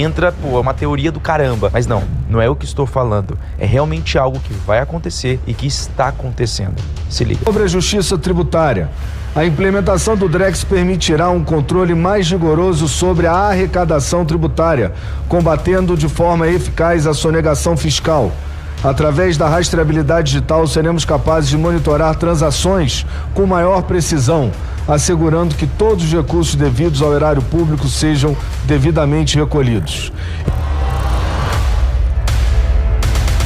entra, pô, é uma teoria do caramba. Mas não é o que estou falando. É realmente algo que vai acontecer e que está acontecendo. Se liga. Sobre a justiça tributária. A implementação do Drex permitirá um controle mais rigoroso sobre a arrecadação tributária, combatendo de forma eficaz a sonegação fiscal. Através da rastreabilidade digital, seremos capazes de monitorar transações com maior precisão, assegurando que todos os recursos devidos ao erário público sejam devidamente recolhidos.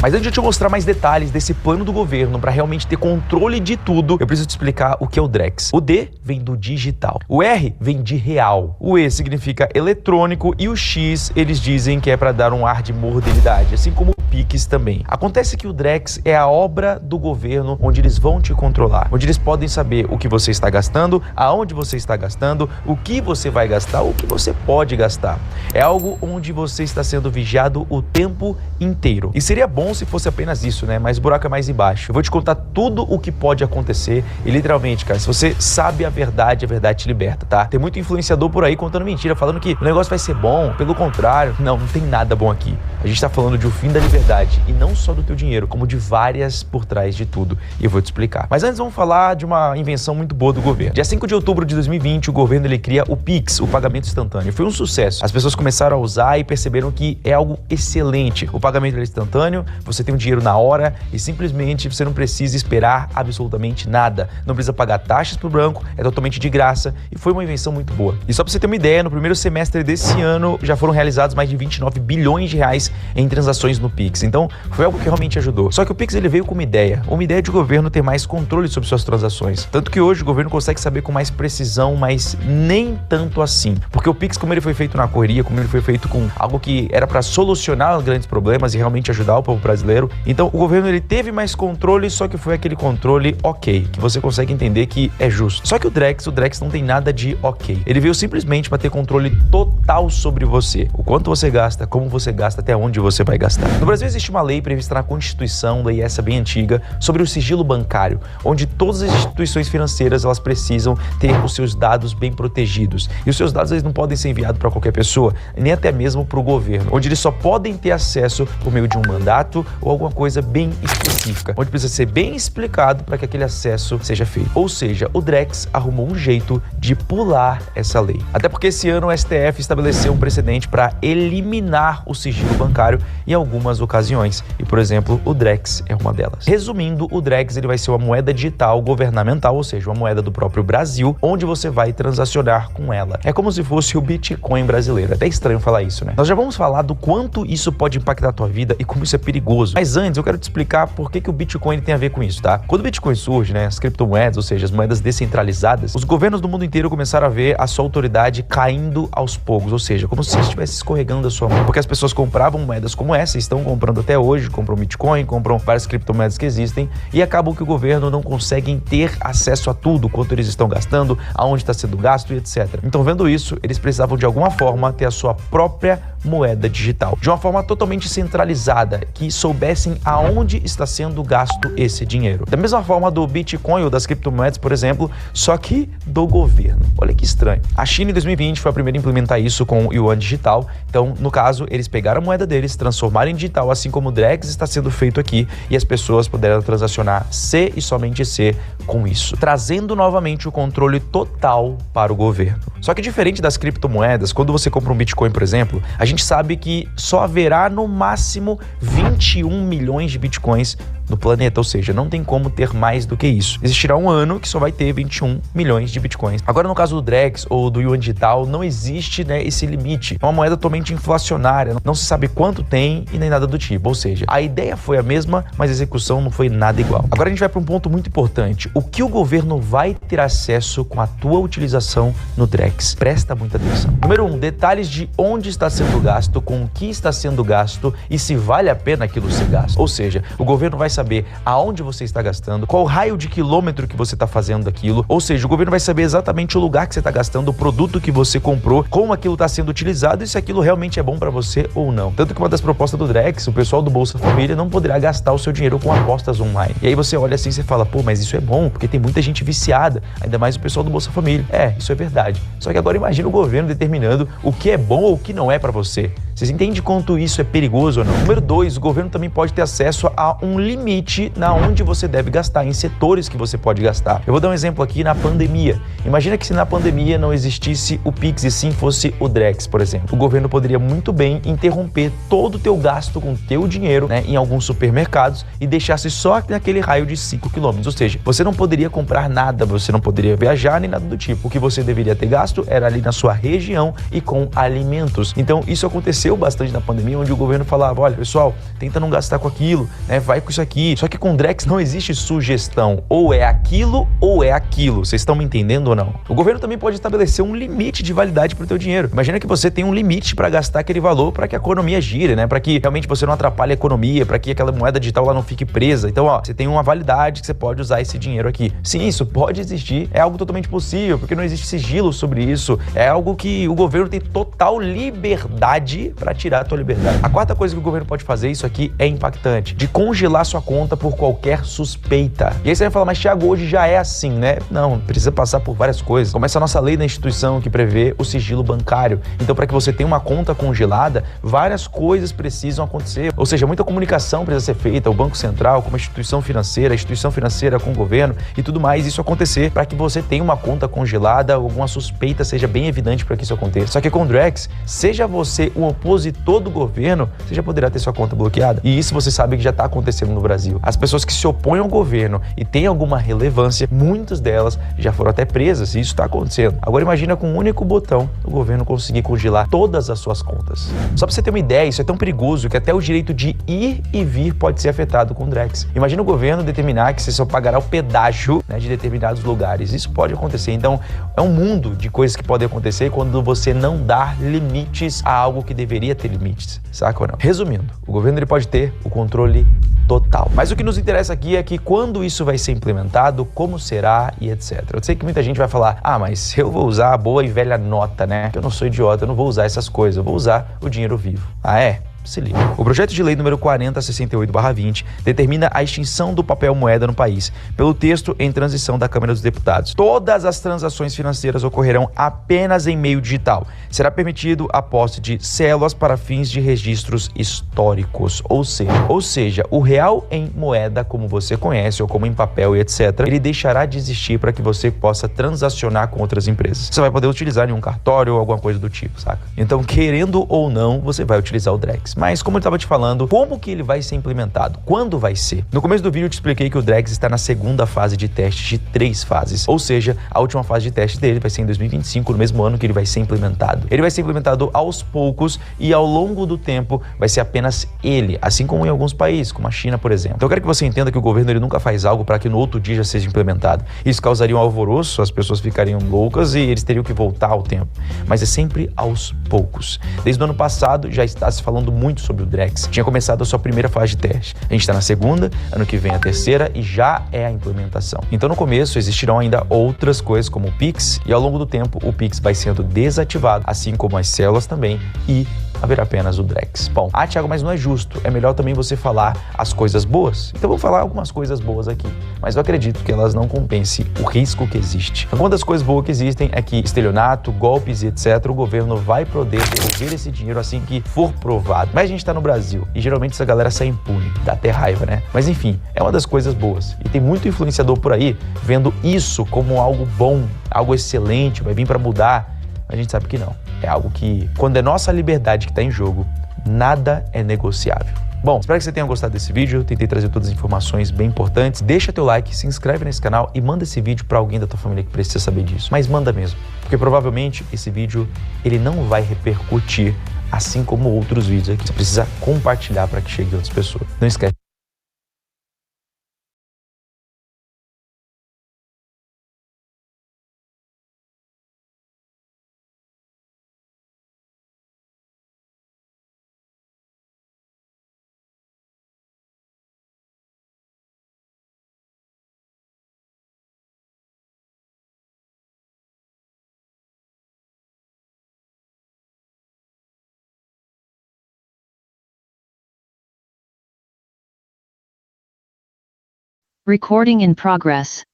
Mas antes de eu te mostrar mais detalhes desse plano do governo para realmente ter controle de tudo, eu preciso te explicar o que é o Drex. O D vem do digital, o R vem de real, o E significa eletrônico e o X eles dizem que é para dar um ar de modernidade, assim como o Pix também. Acontece que o Drex é a obra do governo onde eles vão te controlar, onde eles podem saber o que você está gastando, aonde você está gastando, o que você vai gastar, o que você pode gastar. É algo onde você está sendo vigiado o tempo inteiro. E seria bom se fosse apenas isso, né? Mas o buraco é mais embaixo. Eu vou te contar tudo o que pode acontecer e literalmente, cara, se você sabe a verdade te liberta, tá? Tem muito influenciador por aí contando mentira, falando que o negócio vai ser bom, pelo contrário. Não tem nada bom aqui. A gente tá falando de um fim da liberdade e não só do teu dinheiro, como de várias por trás de tudo. E eu vou te explicar. Mas antes vamos falar de uma invenção muito boa do governo. Dia 5 de outubro de 2020, o governo ele cria o Pix, o pagamento instantâneo. Foi um sucesso. As pessoas começaram a usar e perceberam que é algo excelente. O pagamento é instantâneo, você tem o dinheiro na hora e simplesmente você não precisa esperar absolutamente nada. Não precisa pagar taxas pro banco, é totalmente de graça e foi uma invenção muito boa. E só pra você ter uma ideia, no primeiro semestre desse ano já foram realizados mais de 29 bilhões de reais em transações no Pix. Então foi algo que realmente ajudou. Só que o Pix ele veio com uma ideia de o governo ter mais controle sobre suas transações. Tanto que hoje o governo consegue saber com mais precisão, mas nem tanto assim. Porque o Pix, como ele foi feito na correria, como ele foi feito com algo que era para solucionar grandes problemas e realmente ajudar o povo brasileiro, então o governo ele teve mais controle, só que foi aquele controle ok, que você consegue entender que é justo. Só que o Drex não tem nada de ok. Ele veio simplesmente para ter controle total sobre você. O quanto você gasta, como você gasta, até onde você vai gastar. No Brasil existe uma lei prevista na Constituição, lei essa bem antiga, sobre o sigilo bancário, onde todas as instituições financeiras elas precisam ter os seus dados bem protegidos. E os seus dados eles não podem ser enviados para qualquer pessoa, nem até mesmo para o governo, onde eles só podem ter acesso por meio de um mandato ou alguma coisa bem específica, onde precisa ser bem explicado para que aquele acesso seja feito. Ou seja, o Drex arrumou um jeito de pular essa lei. Até porque esse ano o STF estabeleceu um precedente para eliminar o sigilo bancário em algumas ocasiões. E, por exemplo, o Drex é uma delas. Resumindo, o Drex ele vai ser uma moeda digital governamental, ou seja, uma moeda do próprio Brasil, onde você vai transacionar com ela. É como se fosse o Bitcoin brasileiro. É até estranho falar isso, né? Nós já vamos falar do quanto isso pode impactar a tua vida e como isso é perigoso. Mas antes, eu quero te explicar por que o Bitcoin tem a ver com isso, tá? Quando o Bitcoin surge, né, as criptomoedas, ou seja, as moedas descentralizadas, os governos do mundo inteiro começaram a ver a sua autoridade caindo aos poucos, ou seja, como se estivesse escorregando da sua mão. Porque as pessoas compravam moedas como essa, estão comprando até hoje, compram Bitcoin, compram várias criptomoedas que existem e acabam que o governo não consegue ter acesso a tudo, quanto eles estão gastando, aonde está sendo gasto e etc. Então, vendo isso, eles precisavam de alguma forma ter a sua própria moeda digital, de uma forma totalmente centralizada, que soubessem aonde está sendo gasto esse dinheiro. Da mesma forma do Bitcoin ou das criptomoedas, por exemplo, só que do governo. Olha que estranho. A China em 2020 foi a primeira a implementar isso com o Yuan digital. Então, no caso, eles pegaram a moeda deles, transformaram em digital, assim como o Drex está sendo feito aqui, e as pessoas puderam transacionar C e somente C com isso, trazendo novamente o controle total para o governo. Só que diferente das criptomoedas, quando você compra um Bitcoin, por exemplo, a gente sabe que só haverá no máximo 21 milhões de Bitcoins no planeta, ou seja, não tem como ter mais do que isso. Existirá um ano que só vai ter 21 milhões de Bitcoins. Agora, no caso do Drex ou do Yuan digital, não existe, né, esse limite. É uma moeda totalmente inflacionária, não se sabe quanto tem e nem nada do tipo, ou seja, a ideia foi a mesma, mas a execução não foi nada igual. Agora a gente vai para um ponto muito importante. O que o governo vai ter acesso com a tua utilização no Drex? Presta muita atenção. Número 1, detalhes de onde está sendo gasto, com o que está sendo gasto e se vale a pena aquilo ser gasto. Ou seja, o governo vai saber saber aonde você está gastando, qual o raio de quilômetro que você está fazendo daquilo, ou seja, o governo vai saber exatamente o lugar que você está gastando, o produto que você comprou, como aquilo está sendo utilizado e se aquilo realmente é bom para você ou não. Tanto que uma das propostas do Drex, o pessoal do Bolsa Família não poderá gastar o seu dinheiro com apostas online. E aí você olha assim e você fala, pô, mas isso é bom, porque tem muita gente viciada, ainda mais o pessoal do Bolsa Família. É, isso é verdade. Só que agora imagina o governo determinando o que é bom ou o que não é para você. Vocês entendem quanto isso é perigoso ou não? Número 2, o governo também pode ter acesso a um limite na onde você deve gastar, em setores que você pode gastar. Eu vou dar um exemplo aqui na pandemia. Imagina que se na pandemia não existisse o Pix e sim fosse o Drex, por exemplo. O governo poderia muito bem interromper todo o teu gasto com o teu dinheiro, né, em alguns supermercados e deixasse só naquele raio de 5 quilômetros. Ou seja, você não poderia comprar nada, você não poderia viajar nem nada do tipo. O que você deveria ter gasto era ali na sua região e com alimentos. Então isso aconteceu bastante na pandemia, onde o governo falava, olha pessoal, tenta não gastar com aquilo, né, vai com isso aqui. Só que com o Drex não existe sugestão, ou é aquilo ou é aquilo. Vocês estão me entendendo ou não? O governo também pode estabelecer um limite de validade para o teu dinheiro. Imagina que você tem um limite para gastar aquele valor para que a economia gire, né, para que realmente você não atrapalhe a economia, para que aquela moeda digital lá não fique presa. Então, ó, você tem uma validade que você pode usar esse dinheiro aqui. Sim, isso pode existir, é algo totalmente possível, porque não existe sigilo sobre isso. É algo que o governo tem total liberdade para tirar a tua liberdade. A quarta coisa que o governo pode fazer, isso aqui é impactante, de congelar sua conta por qualquer suspeita. E aí você vai falar, mas Thiago, hoje já é assim, né? Não, precisa passar por várias coisas. Começa a nossa lei da instituição que prevê o sigilo bancário. Então, para que você tenha uma conta congelada, várias coisas precisam acontecer. Ou seja, muita comunicação precisa ser feita, o Banco Central com a instituição financeira com o governo e tudo mais, isso acontecer para que você tenha uma conta congelada, alguma suspeita seja bem evidente para que isso aconteça. Só que com o Drex, seja você um opositor do governo, você já poderá ter sua conta bloqueada. E isso você sabe que já está acontecendo no Brasil. As pessoas que se opõem ao governo e têm alguma relevância, muitas delas já foram até presas e isso está acontecendo. Agora imagina com um único botão o governo conseguir congelar todas as suas contas. Só para você ter uma ideia, isso é tão perigoso que até o direito de ir e vir pode ser afetado com o Drex. Imagina o governo determinar que você só pagará o pedágio, né, de determinados lugares. Isso pode acontecer. Então, é um mundo de coisas que podem acontecer quando você não dá limites a algo que deveria ter limites, saca ou não? Resumindo, o governo ele pode ter o controle total. Mas o que nos interessa aqui é que quando isso vai ser implementado, como será e etc. Eu sei que muita gente vai falar, ah, mas eu vou usar a boa e velha nota, né? Eu não sou idiota, eu não vou usar essas coisas, eu vou usar o dinheiro vivo. Ah, é? Se liga. O projeto de lei número 4068/20 determina a extinção do papel moeda no país, pelo texto em transição da Câmara dos Deputados. Todas as transações financeiras ocorrerão apenas em meio digital. Será permitido a posse de células para fins de registros históricos, ou seja, o real em moeda, como você conhece, ou como em papel e etc., ele deixará de existir para que você possa transacionar com outras empresas. Você vai poder utilizar em um cartório ou alguma coisa do tipo, saca? Então, querendo ou não, você vai utilizar o Drex. Mas, como eu estava te falando, como que ele vai ser implementado? Quando vai ser? No começo do vídeo eu te expliquei que o Drex está na segunda fase de teste de 3 fases. Ou seja, a última fase de teste dele vai ser em 2025, no mesmo ano que ele vai ser implementado. Ele vai ser implementado aos poucos e ao longo do tempo vai ser apenas ele, assim como em alguns países, como a China, por exemplo. Então eu quero que você entenda que o governo ele nunca faz algo para que no outro dia já seja implementado. Isso causaria um alvoroço, as pessoas ficariam loucas e eles teriam que voltar ao tempo. Mas é sempre aos poucos. Desde o ano passado já está se falando muito sobre o Drex. Tinha começado a sua primeira fase de teste. A gente está na segunda, ano que vem a terceira e já é a implementação. Então no começo existirão ainda outras coisas como o Pix e ao longo do tempo o Pix vai sendo desativado, assim como as células também e haverá apenas o Drex. Bom, Thiago, mas não é justo. É melhor também você falar as coisas boas? Então eu vou falar algumas coisas boas aqui, mas eu acredito que elas não compensem o risco que existe. Uma das coisas boas que existem é que estelionato, golpes e etc., o governo vai poder devolver esse dinheiro assim que for provado. Mas a gente tá no Brasil e geralmente essa galera sai impune, dá até raiva, né? Mas enfim, é uma das coisas boas. E tem muito influenciador por aí vendo isso como algo bom, algo excelente, vai vir para mudar. A gente sabe que não. É algo que, quando é nossa liberdade que está em jogo, nada é negociável. Bom, espero que você tenha gostado desse vídeo. Eu tentei trazer todas as informações bem importantes. Deixa teu like, se inscreve nesse canal e manda esse vídeo para alguém da tua família que precisa saber disso. Mas manda mesmo, porque provavelmente esse vídeo ele não vai repercutir assim como outros vídeos aqui. Você precisa compartilhar para que chegue a outras pessoas. Não esquece. Recording in progress.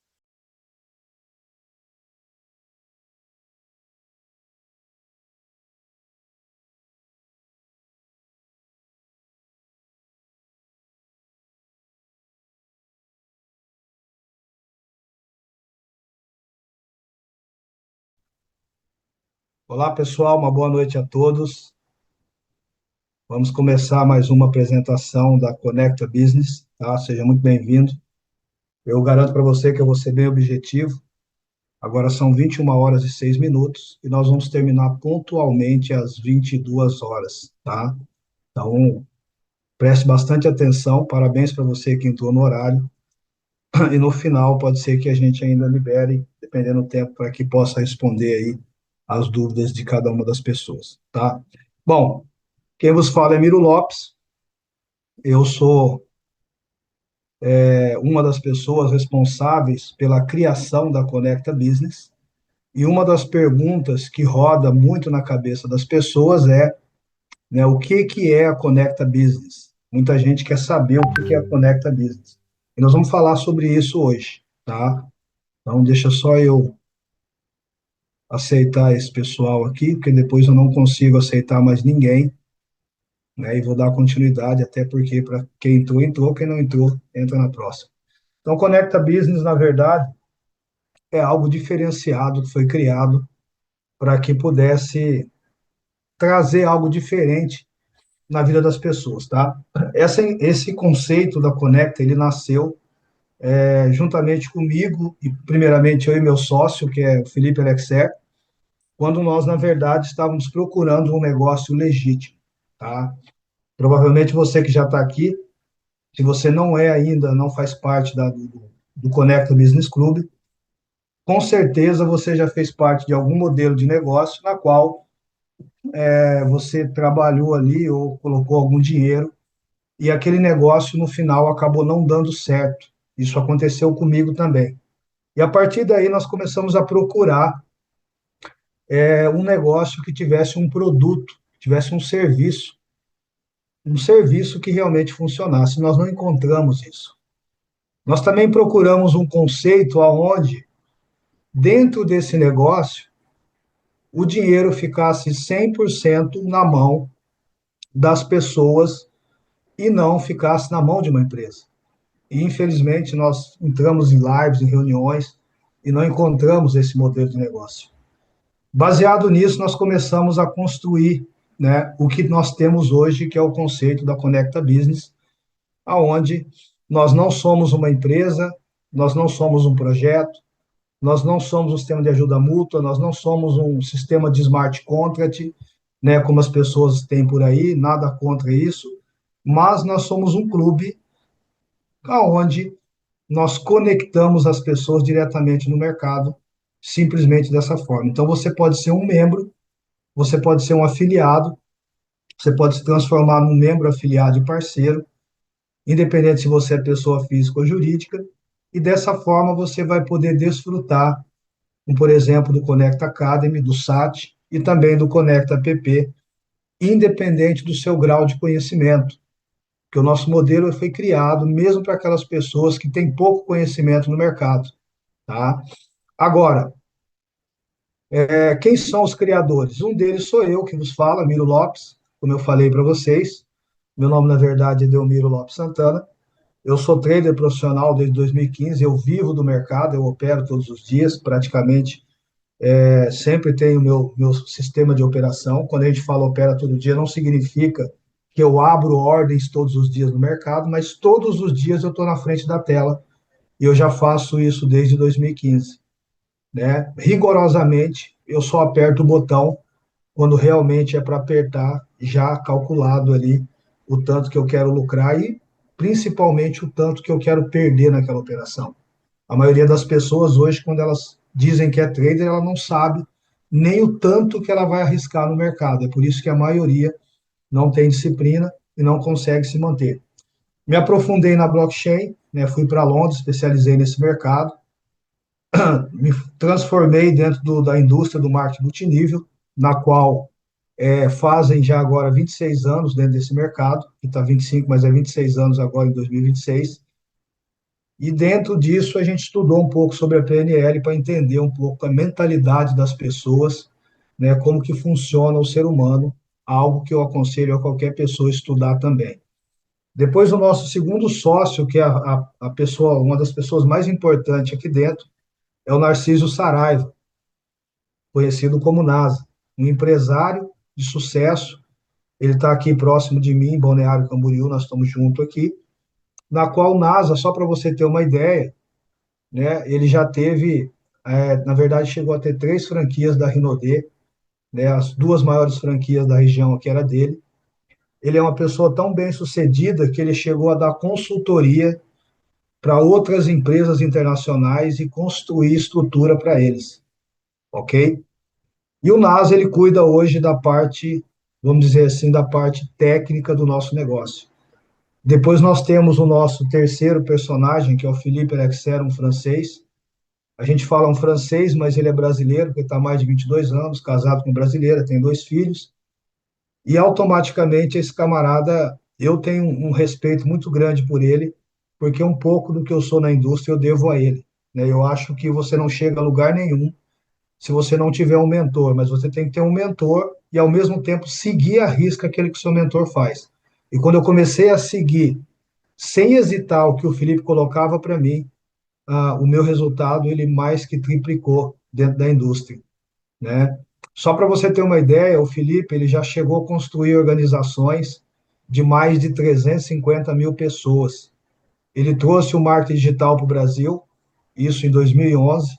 Olá, pessoal, uma boa noite a todos. Vamos começar mais uma apresentação da Conecta Business, tá? Seja muito bem-vindo. Eu garanto para você que eu vou ser bem objetivo. Agora são 21h06 e nós vamos terminar pontualmente às 22h, tá? Então, preste bastante atenção, parabéns para você que entrou no horário. E no final pode ser que a gente ainda libere, dependendo do tempo, para que possa responder aí as dúvidas de cada uma das pessoas, tá? Bom, quem vos fala é Miro Lopes, eu sou uma das pessoas responsáveis pela criação da Conecta Business, e uma das perguntas que roda muito na cabeça das pessoas é, né, o que é a Conecta Business? Muita gente quer saber o que é a Conecta Business. E nós vamos falar sobre isso hoje, tá? Então, deixa só eu aceitar esse pessoal aqui, porque depois eu não consigo aceitar mais ninguém, né? E vou dar continuidade, até porque para quem entrou, entrou, quem não entrou, entra na próxima. Então, Conecta Business, na verdade, é algo diferenciado que foi criado para que pudesse trazer algo diferente na vida das pessoas, tá? Esse conceito da Conecta, ele nasceu juntamente comigo, e primeiramente eu e meu sócio, que é o Felipe Alexer, quando nós, na verdade, estávamos procurando um negócio legítimo, tá? Provavelmente você que já está aqui, se você não é ainda, não faz parte do Conecta Business Club, com certeza você já fez parte de algum modelo de negócio na qual você trabalhou ali ou colocou algum dinheiro e aquele negócio no final acabou não dando certo. Isso aconteceu comigo também. E a partir daí nós começamos a procurar um negócio que tivesse um produto, que tivesse um serviço que realmente funcionasse. Nós não encontramos isso. Nós também procuramos um conceito aonde, dentro desse negócio, o dinheiro ficasse 100% na mão das pessoas e não ficasse na mão de uma empresa. E, infelizmente, nós entramos em lives, em reuniões, e não encontramos esse modelo de negócio. Baseado nisso, nós começamos a construir, né, o que nós temos hoje, que é o conceito da Conecta Business, aonde nós não somos uma empresa, nós não somos um projeto, nós não somos um sistema de ajuda mútua, nós não somos um sistema de smart contract, né, como as pessoas têm por aí, nada contra isso, mas nós somos um clube aonde nós conectamos as pessoas diretamente no mercado, simplesmente dessa forma. Então, você pode ser um membro, você pode ser um afiliado, você pode se transformar num membro afiliado e parceiro, independente se você é pessoa física ou jurídica, e dessa forma você vai poder desfrutar, por exemplo, do Conecta Academy, do SAT e também do Conecta app, independente do seu grau de conhecimento, que o nosso modelo foi criado mesmo para aquelas pessoas que têm pouco conhecimento no mercado, tá? Agora, quem são os criadores? Um deles sou eu, que vos fala, Miro Lopes, como eu falei para vocês. Meu nome, na verdade, é Delmiro Lopes Santana. Eu sou trader profissional desde 2015, eu vivo do mercado, eu opero todos os dias, praticamente sempre tenho meu sistema de operação. Quando a gente fala opera todo dia, não significa que eu abro ordens todos os dias no mercado, mas todos os dias eu estou na frente da tela e eu já faço isso desde 2015. Né? Rigorosamente, eu só aperto o botão quando realmente é para apertar, já calculado ali o tanto que eu quero lucrar e principalmente o tanto que eu quero perder naquela operação. A maioria das pessoas hoje, quando elas dizem que é trader, ela não sabe nem o tanto que ela vai arriscar no mercado. É por isso que a maioria não tem disciplina e não consegue se manter. Me aprofundei na blockchain, né, fui para Londres, especializei nesse mercado, me transformei dentro da indústria do marketing multinível, na qual fazem já agora 26 anos dentro desse mercado, que está 25, mas é 26 anos agora em 2026. E dentro disso a gente estudou um pouco sobre a PNL para entender um pouco a mentalidade das pessoas, né, como que funciona o ser humano, algo que eu aconselho a qualquer pessoa estudar também. Depois o nosso segundo sócio, que é a pessoa, uma das pessoas mais importantes aqui dentro, é o Narciso Saraiva, conhecido como NASA, um empresário de sucesso. Ele está aqui próximo de mim, em Balneário Camboriú, nós estamos juntos aqui, na qual o NASA, só para você ter uma ideia, né, ele já teve, na verdade, chegou a ter 3 franquias da Rinodê, né, as 2 maiores franquias da região que era dele. Ele é uma pessoa tão bem sucedida que ele chegou a dar consultoria para outras empresas internacionais e construir estrutura para eles, ok? E o NASA, ele cuida hoje da parte, vamos dizer assim, da parte técnica do nosso negócio. Depois nós temos o nosso terceiro personagem, que é o Philippe Alexer, um francês. A gente fala um francês, mas ele é brasileiro, porque está há mais de 22 anos, casado com brasileira, tem 2 filhos. E automaticamente esse camarada, eu tenho um respeito muito grande por ele, porque um pouco do que eu sou na indústria eu devo a ele, né? Eu acho que você não chega a lugar nenhum se você não tiver um mentor, mas você tem que ter um mentor e ao mesmo tempo seguir à risca aquele que o seu mentor faz. E quando eu comecei a seguir, sem hesitar, o que o Felipe colocava para mim, o meu resultado ele mais que triplicou dentro da indústria, né? Só para você ter uma ideia, o Felipe ele já chegou a construir organizações de mais de 350 mil pessoas. Ele trouxe o marketing digital para o Brasil, isso em 2011.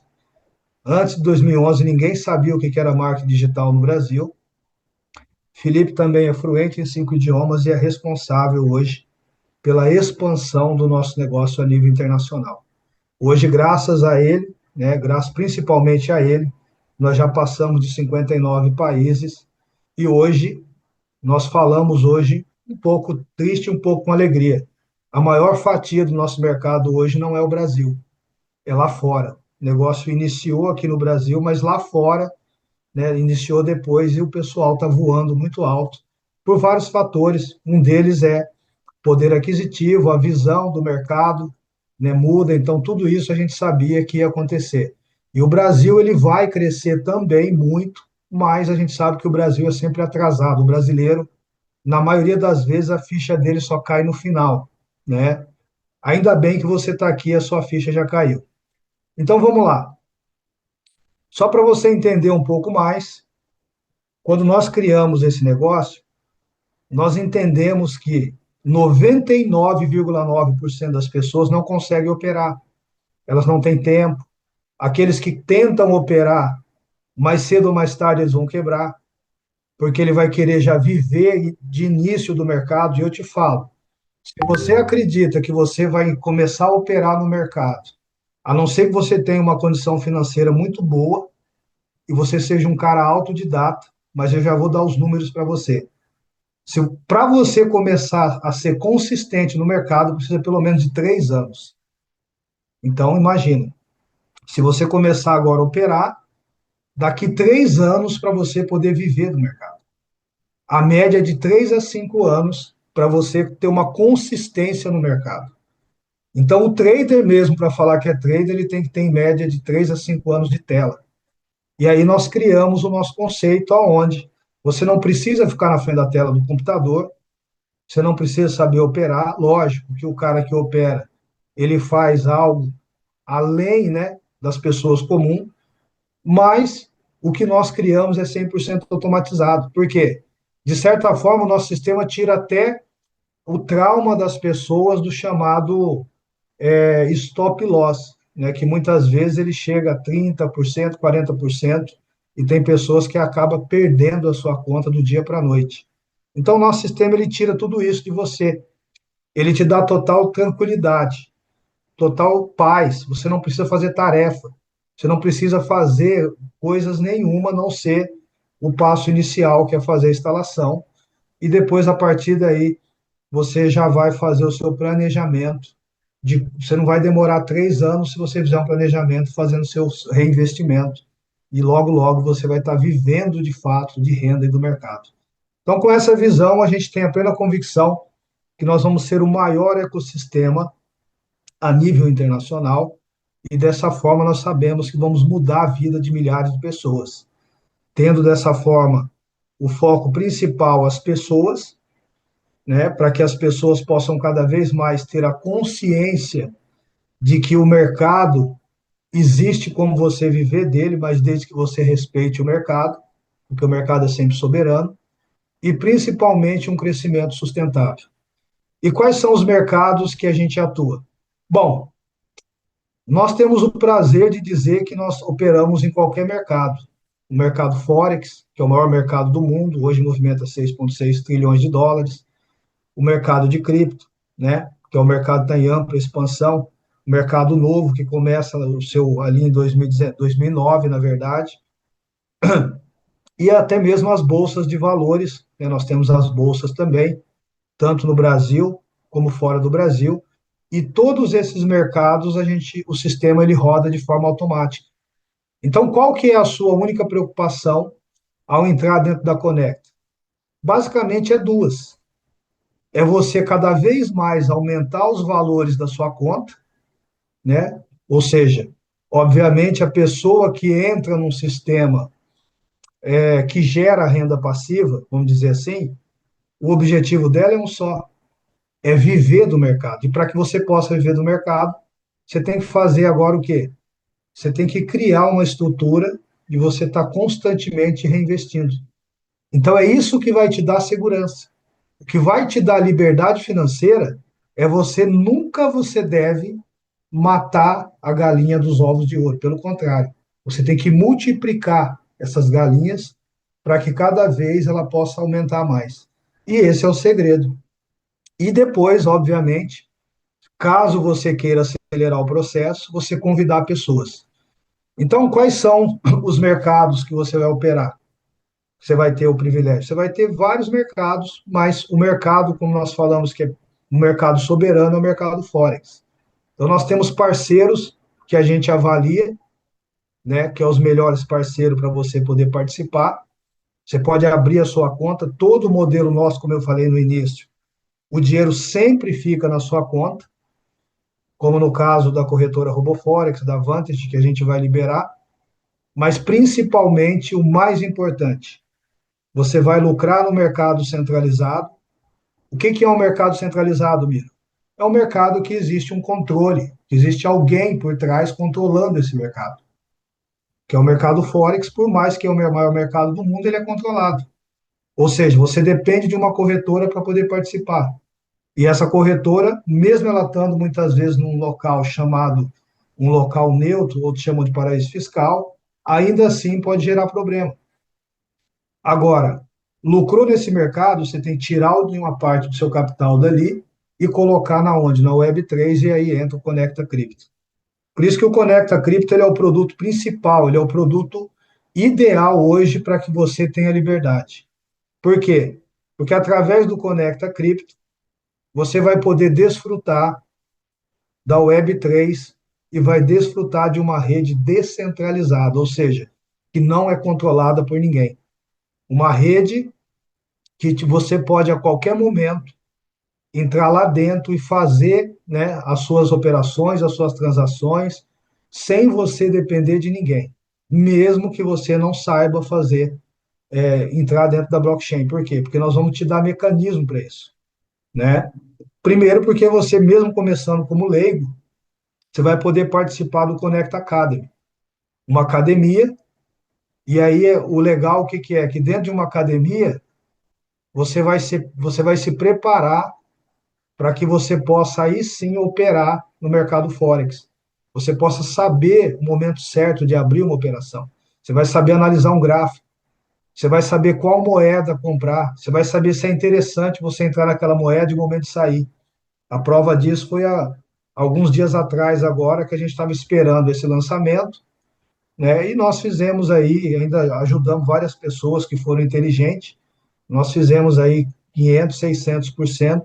Antes de 2011, ninguém sabia o que era marketing digital no Brasil. Felipe também é fluente em 5 idiomas e é responsável hoje pela expansão do nosso negócio a nível internacional. Hoje, graças a ele, né, graças principalmente a ele, nós já passamos de 59 países e hoje nós falamos hoje um pouco triste, um pouco com alegria. A maior fatia do nosso mercado hoje não é o Brasil, é lá fora. O negócio iniciou aqui no Brasil, mas lá fora, né, iniciou depois e o pessoal está voando muito alto por vários fatores. Um deles é poder aquisitivo, a visão do mercado, né, muda, então tudo isso a gente sabia que ia acontecer. E o Brasil ele vai crescer também muito, mas a gente sabe que o Brasil é sempre atrasado. O brasileiro, na maioria das vezes, a ficha dele só cai no final, né? Ainda bem que você está aqui, a sua ficha já caiu. Então vamos lá. Só para você entender um pouco mais, quando nós criamos esse negócio, nós entendemos que 99,9% das pessoas não conseguem operar. Elas não têm tempo. Aqueles que tentam operar, mais cedo ou mais tarde eles vão quebrar, porque ele vai querer já viver de início do mercado. E eu te falo, se você acredita que você vai começar a operar no mercado, a não ser que você tenha uma condição financeira muito boa e você seja um cara autodidata, mas eu já vou dar os números para você. Se para você começar a ser consistente no mercado, precisa pelo menos de 3 anos. Então, imagina, se você começar agora a operar, daqui 3 anos para você poder viver do mercado. A média é de 3 a 5 anos para você ter uma consistência no mercado. Então, o trader mesmo, para falar que é trader, ele tem que ter em média de 3 a 5 anos de tela. E aí nós criamos o nosso conceito aonde você não precisa ficar na frente da tela do computador, você não precisa saber operar. Lógico que o cara que opera, ele faz algo além, né, das pessoas comuns, mas o que nós criamos é 100% automatizado. Por quê? De certa forma, o nosso sistema tira até o trauma das pessoas do chamado stop loss, né, que muitas vezes ele chega a 30%, 40%, e tem pessoas que acabam perdendo a sua conta do dia para a noite. Então, o nosso sistema ele tira tudo isso de você. Ele te dá total tranquilidade, total paz. Você não precisa fazer tarefa, você não precisa fazer coisas nenhuma, a não ser o passo inicial, que é fazer a instalação, e depois, a partir daí, você já vai fazer o seu planejamento. Você não vai demorar 3 anos se você fizer um planejamento fazendo seu reinvestimento. E logo, logo você vai estar vivendo de fato de renda e do mercado. Então, com essa visão, a gente tem a plena convicção que nós vamos ser o maior ecossistema a nível internacional, e dessa forma nós sabemos que vamos mudar a vida de milhares de pessoas, tendo dessa forma o foco principal as pessoas, né, para que as pessoas possam cada vez mais ter a consciência de que o mercado existe como você viver dele, mas desde que você respeite o mercado, porque o mercado é sempre soberano, e principalmente um crescimento sustentável. E quais são os mercados que a gente atua? Bom, nós temos o prazer de dizer que nós operamos em qualquer mercado. O mercado Forex, que é o maior mercado do mundo, hoje movimenta 6,6 trilhões de dólares. O mercado de cripto, né, que é o mercado que está em ampla expansão. O mercado novo, que começa o seu ali em 2009, na verdade. E até mesmo as bolsas de valores, né, nós temos as bolsas também, tanto no Brasil como fora do Brasil. E todos esses mercados, o sistema ele roda de forma automática. Então, qual que é a sua única preocupação ao entrar dentro da Conecta? Basicamente é duas. É você cada vez mais aumentar os valores da sua conta, né? Ou seja, obviamente a pessoa que entra num sistema que gera renda passiva, vamos dizer assim, o objetivo dela é um só, é viver do mercado. E para que você possa viver do mercado, você tem que fazer agora o quê? Você tem que criar uma estrutura de você estar constantemente reinvestindo. Então é isso que vai te dar segurança. O que vai te dar liberdade financeira é você deve matar a galinha dos ovos de ouro. Pelo contrário, você tem que multiplicar essas galinhas para que cada vez ela possa aumentar mais. E esse é o segredo. E depois, obviamente, caso você queira acelerar o processo, você convidar pessoas. Então, quais são os mercados que você vai operar? Você vai ter o privilégio. Você vai ter vários mercados, mas o mercado, como nós falamos, que é um mercado soberano, é o mercado Forex. Então, nós temos parceiros que a gente avalia, né, que é os melhores parceiros para você poder participar. Você pode abrir a sua conta, todo o modelo nosso, como eu falei no início, o dinheiro sempre fica na sua conta, como no caso da corretora RoboForex, da Vantage, que a gente vai liberar, mas principalmente o mais importante, você vai lucrar no mercado centralizado. O que é um mercado centralizado, Miro? É um mercado que existe um controle, que existe alguém por trás controlando esse mercado, que é o mercado Forex, por mais que é o maior mercado do mundo, ele é controlado. Ou seja, você depende de uma corretora para poder participar. E essa corretora, mesmo ela estando muitas vezes num local chamado um local neutro, outros chamam de paraíso fiscal, ainda assim pode gerar problema. Agora, lucrou nesse mercado, você tem que tirar uma parte do seu capital dali e colocar na onde? Na Web3, e aí entra o Conecta Cripto. Por isso que o Conecta Cripto ele é o produto principal, ele é o produto ideal hoje para que você tenha liberdade. Por quê? Porque através do Conecta Cripto, você vai poder desfrutar da Web3 e vai desfrutar de uma rede descentralizada, ou seja, que não é controlada por ninguém. Uma rede que você pode a qualquer momento entrar lá dentro e fazer, né, as suas operações, as suas transações, sem você depender de ninguém, mesmo que você não saiba fazer, entrar dentro da blockchain. Por quê? Porque nós vamos te dar mecanismo para isso, né? Primeiro, porque você, mesmo começando como leigo, você vai poder participar do Connect Academy, uma academia, e aí o legal, o que que é? Que dentro de uma academia, você vai se preparar para que você possa aí sim operar no mercado Forex. Você possa saber o momento certo de abrir uma operação. Você vai saber analisar um gráfico. Você vai saber qual moeda comprar. Você vai saber se é interessante você entrar naquela moeda e o momento de sair. A prova disso foi há alguns dias atrás, agora, que a gente estava esperando esse lançamento, né? E nós fizemos aí, ainda ajudamos várias pessoas que foram inteligentes. Nós fizemos aí 500, 600%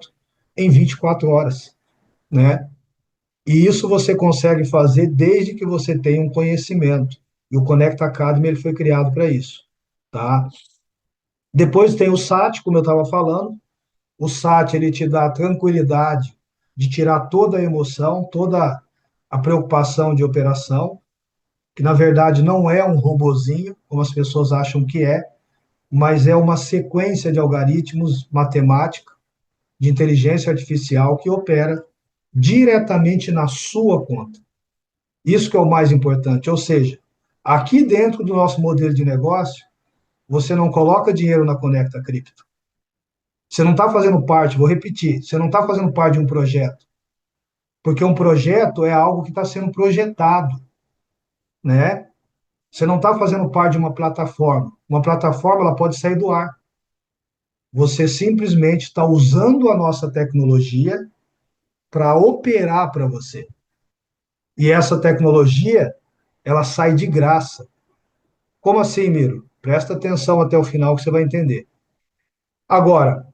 em 24 horas, né? E isso você consegue fazer desde que você tenha um conhecimento. E o Connect Academy ele foi criado para isso, tá? Depois tem o SAT, como eu estava falando. O SAT ele te dá tranquilidade de tirar toda a emoção, toda a preocupação de operação, que na verdade não é um robozinho, como as pessoas acham que é, mas é uma sequência de algoritmos matemática, de inteligência artificial que opera diretamente na sua conta. Isso que é o mais importante, ou seja, aqui dentro do nosso modelo de negócio, você não coloca dinheiro na Conecta Cripto. Você não está fazendo parte, vou repetir, você não está fazendo parte de um projeto, porque um projeto é algo que está sendo projetado, né? Você não está fazendo parte de uma plataforma. Uma plataforma ela pode sair do ar. Você simplesmente está usando a nossa tecnologia para operar para você. E essa tecnologia, ela sai de graça. Como assim, Miro? Presta atenção até o final que você vai entender. Agora,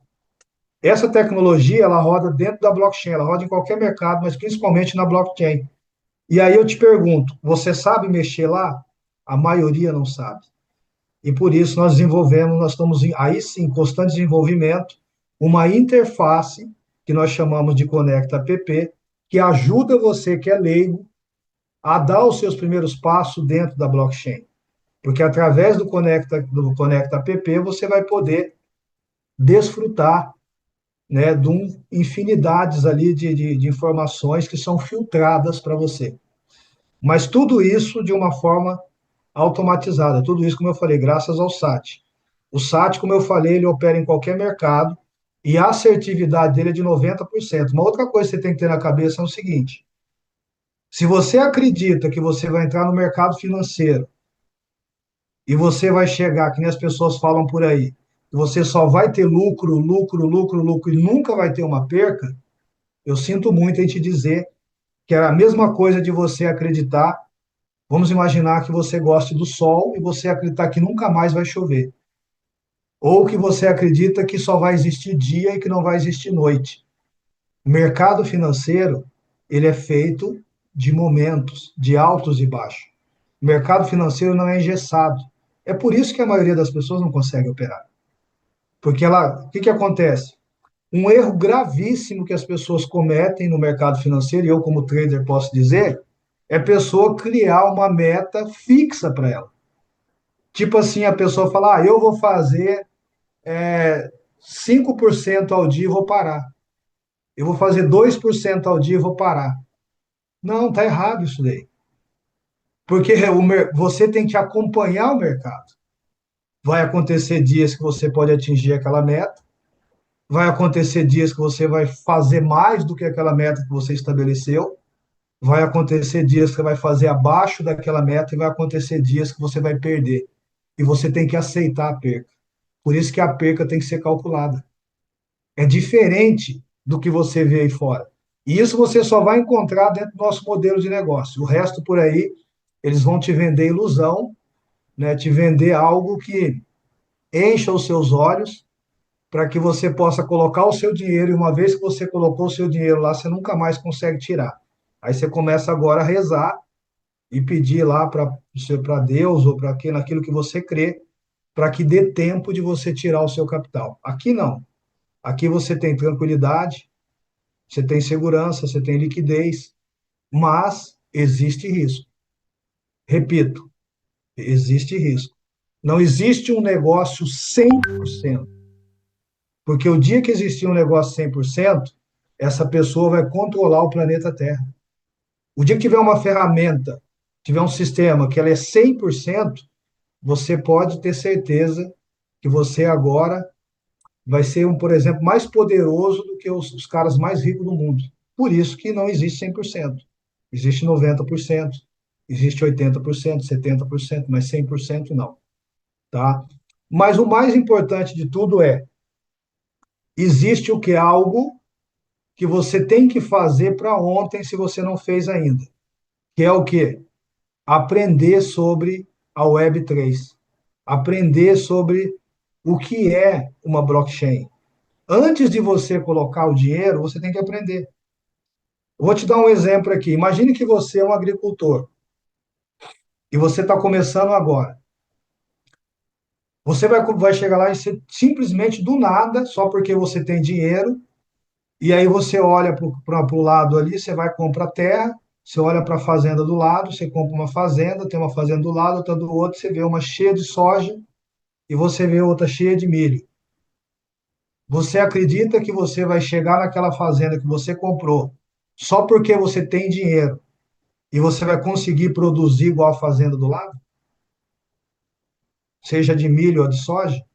essa tecnologia, ela roda dentro da blockchain, ela roda em qualquer mercado, mas principalmente na blockchain. E aí eu te pergunto, você sabe mexer lá? A maioria não sabe. E por isso nós desenvolvemos, nós estamos aí sim, em constante desenvolvimento, uma interface que nós chamamos de Conecta App, que ajuda você que é leigo a dar os seus primeiros passos dentro da blockchain. Porque através do Conecta App você vai poder desfrutar, né, de infinidades ali de informações que são filtradas para você. Mas tudo isso de uma forma automatizada. Tudo isso, como eu falei, graças ao SAT. O SAT, como eu falei, ele opera em qualquer mercado e a assertividade dele é de 90%. Uma outra coisa que você tem que ter na cabeça é o seguinte: se você acredita que você vai entrar no mercado financeiro e você vai chegar, que nem as pessoas falam por aí, que você só vai ter lucro, lucro, lucro, lucro e nunca vai ter uma perca, eu sinto muito em te dizer que é a mesma coisa de você acreditar. Vamos imaginar que você goste do sol e você acreditar que nunca mais vai chover. Ou que você acredita que só vai existir dia e que não vai existir noite. O mercado financeiro, ele é feito de momentos, de altos e baixos. O mercado financeiro não é engessado. É por isso que a maioria das pessoas não consegue operar. Porque o que acontece? Um erro gravíssimo que as pessoas cometem no mercado financeiro, e eu como trader posso dizer, é a pessoa criar uma meta fixa para ela. Tipo assim, a pessoa fala, eu vou fazer 5% ao dia e vou parar. Eu vou fazer 2% ao dia e vou parar. Não, tá errado isso daí. Porque você tem que acompanhar o mercado. Vai acontecer dias que você pode atingir aquela meta, vai acontecer dias que você vai fazer mais do que aquela meta que você estabeleceu, vai acontecer dias que você vai fazer abaixo daquela meta e vai acontecer dias que você vai perder. E você tem que aceitar a perca. Por isso que a perca tem que ser calculada. É diferente do que você vê aí fora. E isso você só vai encontrar dentro do nosso modelo de negócio. O resto por aí, eles vão te vender ilusão, né? Te vender algo que encha os seus olhos para que você possa colocar o seu dinheiro, e uma vez que você colocou o seu dinheiro lá, você nunca mais consegue tirar. Aí você começa agora a rezar e pedir lá para Deus ou para naquilo que você crê, para que dê tempo de você tirar o seu capital. Aqui não. Aqui você tem tranquilidade, você tem segurança, você tem liquidez, mas existe risco. Repito, existe risco. Não existe um negócio 100%, porque o dia que existir um negócio 100%, essa pessoa vai controlar o planeta Terra. O dia que tiver uma ferramenta, tiver um sistema que ela é 100%, você pode ter certeza que você agora vai ser, por exemplo, mais poderoso do que os caras mais ricos do mundo. Por isso que não existe 100%. Existe 90%, existe 80%, 70%, mas 100% não. Tá? Mas o mais importante de tudo é, existe o que? Algo que você tem que fazer para ontem se você não fez ainda. Que é o quê? Aprender sobre a Web3. Aprender sobre o que é uma blockchain. Antes de você colocar o dinheiro, você tem que aprender. Eu vou te dar um exemplo aqui. Imagine que você é um agricultor e você está começando agora. Você vai chegar lá e você, simplesmente do nada, só porque você tem dinheiro, E aí você olha para o lado ali, você vai comprar terra, você olha para a fazenda do lado, você compra uma fazenda, tem uma fazenda do lado, outra do outro, você vê uma cheia de soja e você vê outra cheia de milho. Você acredita que você vai chegar naquela fazenda que você comprou só porque você tem dinheiro e você vai conseguir produzir igual a fazenda do lado? Seja de milho ou de soja?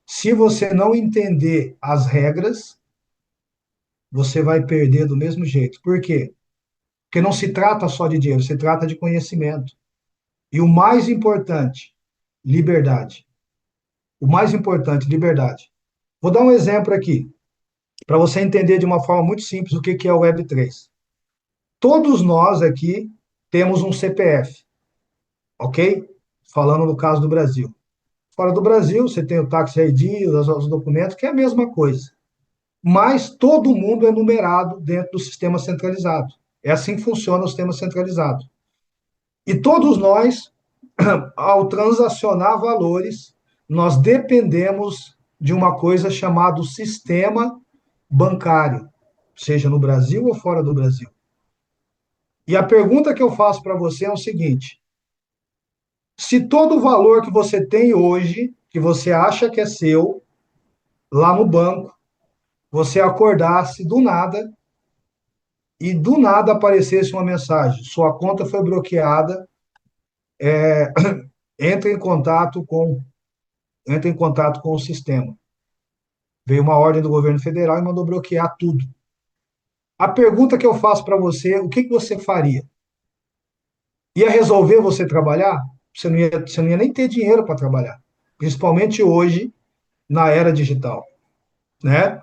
Se você não entender as regras, você vai perder do mesmo jeito. Por quê? Porque não se trata só de dinheiro, se trata de conhecimento. E o mais importante, liberdade. O mais importante, liberdade. Vou dar um exemplo aqui, para você entender de uma forma muito simples o que é o Web3. Todos nós aqui temos um CPF, ok? Falando no caso do Brasil. Fora do Brasil, você tem o Tax ID, os documentos, que é a mesma coisa. Mas todo mundo é numerado dentro do sistema centralizado. É assim que funciona o sistema centralizado. E todos nós, ao transacionar valores, nós dependemos de uma coisa chamada sistema bancário, seja no Brasil ou fora do Brasil. E a pergunta que eu faço para você é o seguinte: se todo o valor que você tem hoje, que você acha que é seu, lá no banco, você acordasse do nada e do nada aparecesse uma mensagem: sua conta foi bloqueada, entre em contato com, entre em contato com o sistema. Veio uma ordem do governo federal e mandou bloquear tudo. A pergunta que eu faço para você, o que você faria? Ia resolver você trabalhar? Você não ia nem ter dinheiro para trabalhar, principalmente hoje, na era digital, né?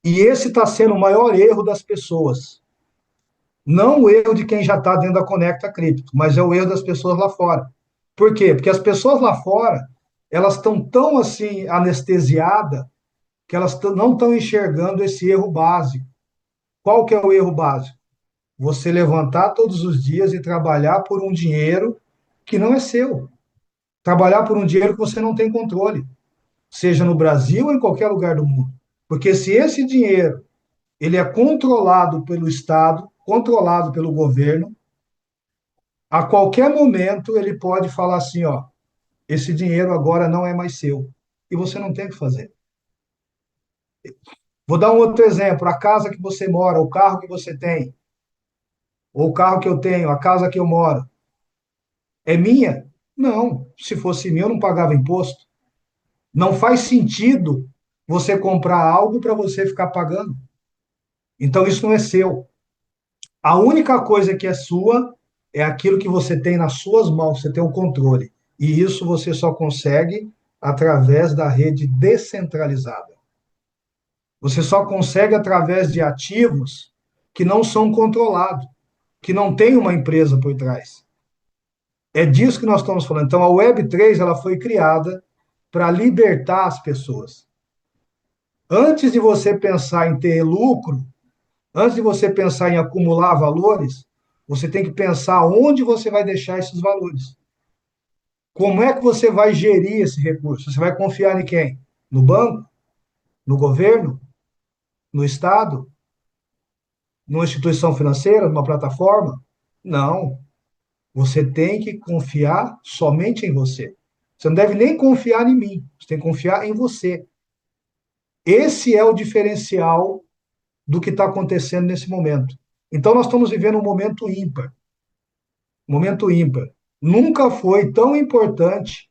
E esse está sendo o maior erro das pessoas. Não o erro de quem já está dentro da Conecta Cripto, mas é o erro das pessoas lá fora. Por quê? Porque as pessoas lá fora, elas estão tão assim anestesiadas que elas não estão enxergando esse erro básico. Qual que é o erro básico? Você levantar todos os dias e trabalhar por um dinheiro que não é seu. Trabalhar por um dinheiro que você não tem controle, seja no Brasil ou em qualquer lugar do mundo. Porque se esse dinheiro ele é controlado pelo Estado, controlado pelo governo, a qualquer momento ele pode falar assim, ó, esse dinheiro agora não é mais seu. E você não tem o que fazer. Vou dar um outro exemplo, a casa que você mora, o carro que você tem, ou o carro que eu tenho, a casa que eu moro, é minha? Não. Se fosse minha, eu não pagava imposto. Não faz sentido você comprar algo para você ficar pagando. Então, isso não é seu. A única coisa que é sua é aquilo que você tem nas suas mãos, você tem o controle. E isso você só consegue através da rede descentralizada. Você só consegue através de ativos que não são controlados, que não tem uma empresa por trás. É disso que nós estamos falando. Então, a Web3 ela foi criada para libertar as pessoas. Antes de você pensar em ter lucro, antes de você pensar em acumular valores, você tem que pensar onde você vai deixar esses valores. Como é que você vai gerir esse recurso? Você vai confiar em quem? No banco? No governo? No Estado? Numa instituição financeira? Numa plataforma? Não. Você tem que confiar somente em você. Você não deve nem confiar em mim. Você tem que confiar em você. Esse é o diferencial do que está acontecendo nesse momento. Então, nós estamos vivendo um momento ímpar. Momento ímpar. Nunca foi tão importante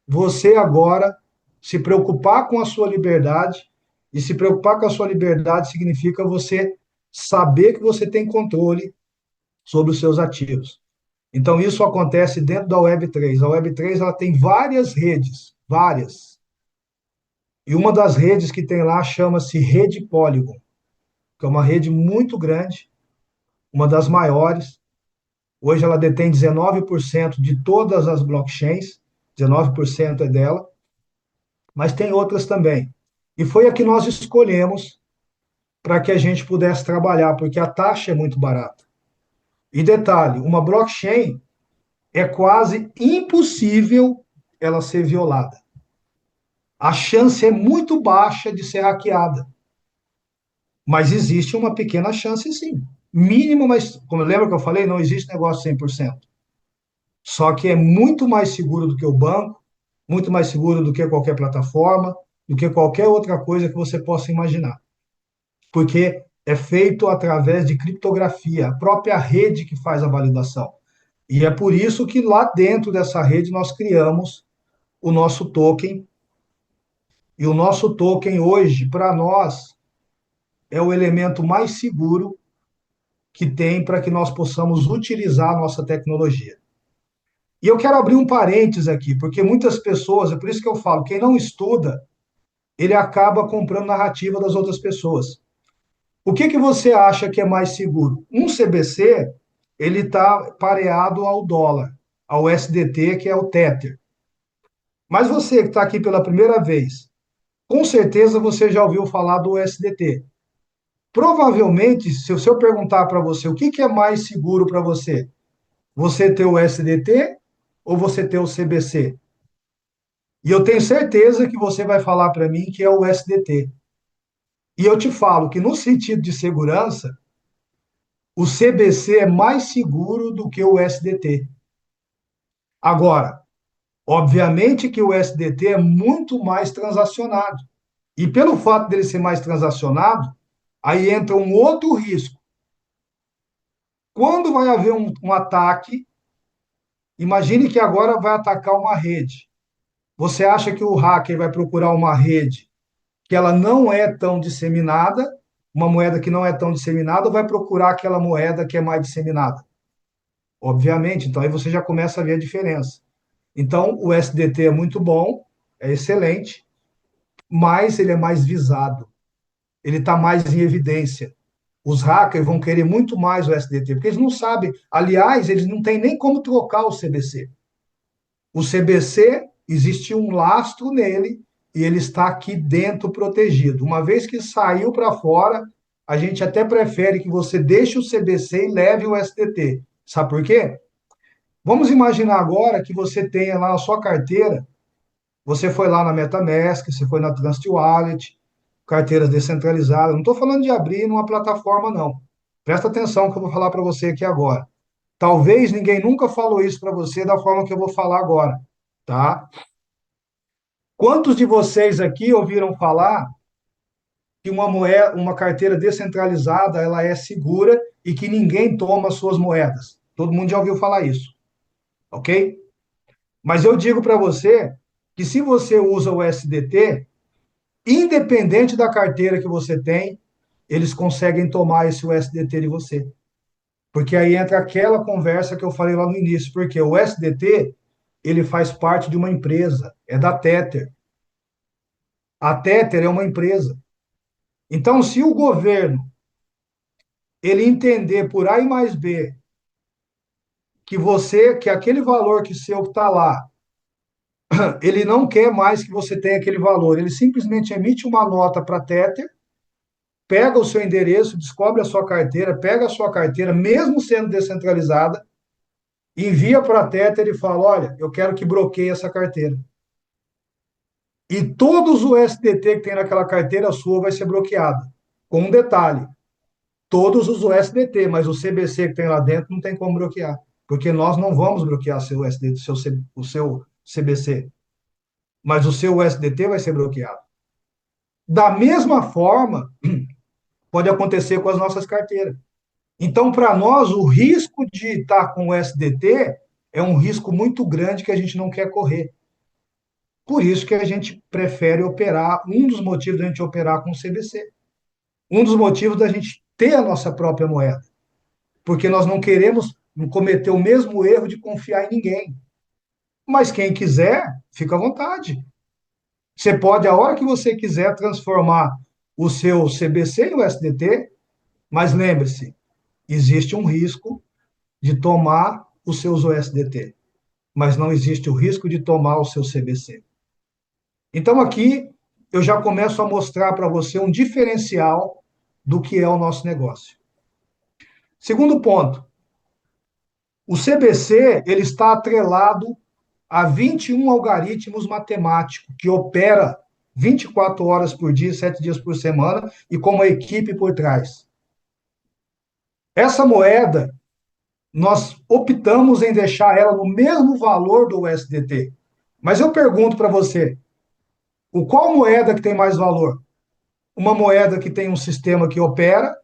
você agora se preocupar com a sua liberdade, e se preocupar com a sua liberdade significa você saber que você tem controle sobre os seus ativos. Então, isso acontece dentro da Web3. A Web3 ela tem várias redes, várias. E uma das redes que tem lá chama-se Rede Polygon, que é uma rede muito grande, uma das maiores. Hoje ela detém 19% de todas as blockchains, 19% é dela, mas tem outras também. E foi a que nós escolhemos para que a gente pudesse trabalhar, porque a taxa é muito barata. E detalhe, uma blockchain é quase impossível ela ser violada. A chance é muito baixa de ser hackeada. Mas existe uma pequena chance, sim. Mínima, mas, como lembra que eu falei, não existe negócio 100%. Só que é muito mais seguro do que o banco, muito mais seguro do que qualquer plataforma, do que qualquer outra coisa que você possa imaginar. Porque é feito através de criptografia, a própria rede que faz a validação. E é por isso que lá dentro dessa rede nós criamos o nosso token. E o nosso token hoje, para nós, é o elemento mais seguro que tem para que nós possamos utilizar a nossa tecnologia. E eu quero abrir um parênteses aqui, porque muitas pessoas, é por isso que eu falo, quem não estuda, ele acaba comprando narrativa das outras pessoas. O que que você acha que é mais seguro? Um CBC, ele está pareado ao dólar, ao SDT, que é o Tether. Mas você que está aqui pela primeira vez, com certeza você já ouviu falar do SDT. Provavelmente, se eu perguntar para você o que que é mais seguro para você, você ter o SDT ou você ter o CBC? E eu tenho certeza que você vai falar para mim que é o SDT. E eu te falo que, no sentido de segurança, o CBC é mais seguro do que o SDT. Agora, obviamente que o SDT é muito mais transacionado. E pelo fato dele ser mais transacionado, aí entra um outro risco. Quando vai haver um ataque, imagine que agora vai atacar uma rede. Você acha que o hacker vai procurar uma rede que ela não é tão disseminada, uma moeda que não é tão disseminada, ou vai procurar aquela moeda que é mais disseminada? Obviamente, então aí você já começa a ver a diferença. Então, o SDT é muito bom, é excelente, mas ele é mais visado, ele está mais em evidência. Os hackers vão querer muito mais o SDT, porque eles não sabem, aliás, eles não têm nem como trocar o CBC. O CBC, existe um lastro nele e ele está aqui dentro protegido. Uma vez que saiu para fora, a gente até prefere que você deixe o CBC e leve o SDT. Sabe por quê? Vamos imaginar agora que você tenha lá na sua carteira, você foi lá na MetaMask, você foi na Trust Wallet, carteiras descentralizadas. Não estou falando de abrir numa plataforma, não. Presta atenção que eu vou falar para você aqui agora. Talvez ninguém nunca falou isso para você da forma que eu vou falar agora, tá? Quantos de vocês aqui ouviram falar que uma moeda, uma carteira descentralizada, ela é segura e que ninguém toma suas moedas? Todo mundo já ouviu falar isso, ok? Mas eu digo para você que se você usa o SDT, independente da carteira que você tem, eles conseguem tomar esse USDT de você. Porque aí entra aquela conversa que eu falei lá no início, porque o SDT, ele faz parte de uma empresa, é da Tether. A Tether é uma empresa. Então, se o governo ele entender por A e mais B que você, que aquele valor que seu está lá, ele não quer mais que você tenha aquele valor, ele simplesmente emite uma nota para a Tether, pega o seu endereço, descobre a sua carteira, pega a sua carteira, mesmo sendo descentralizada, envia para a Tether e fala: olha, eu quero que bloqueie essa carteira. E todos os SDT que tem naquela carteira sua vai ser bloqueado. Com um detalhe: todos os USDT, mas o CBC que tem lá dentro não tem como bloquear, porque nós não vamos bloquear seu USDT, o seu CBC, mas o seu USDT vai ser bloqueado. Da mesma forma, pode acontecer com as nossas carteiras. Então, para nós, o risco de estar com o SDT é um risco muito grande que a gente não quer correr. Por isso que a gente prefere operar, um dos motivos da gente operar com o CBC. Um dos motivos da gente ter a nossa própria moeda. Porque nós não queremos cometer o mesmo erro de confiar em ninguém. Mas quem quiser, fica à vontade. Você pode, a hora que você quiser, transformar o seu CBC em USDT, mas lembre-se, existe um risco de tomar os seus USDT, mas não existe o risco de tomar o seu CBC. Então aqui eu já começo a mostrar para você um diferencial do que é o nosso negócio. Segundo ponto, o CBC ele está atrelado a 21 algoritmos matemáticos que opera 24 horas por dia, 7 dias por semana, e com uma equipe por trás. Essa moeda, nós optamos em deixar ela no mesmo valor do USDT. Mas eu pergunto para você, qual moeda que tem mais valor? Uma moeda que tem um sistema que opera,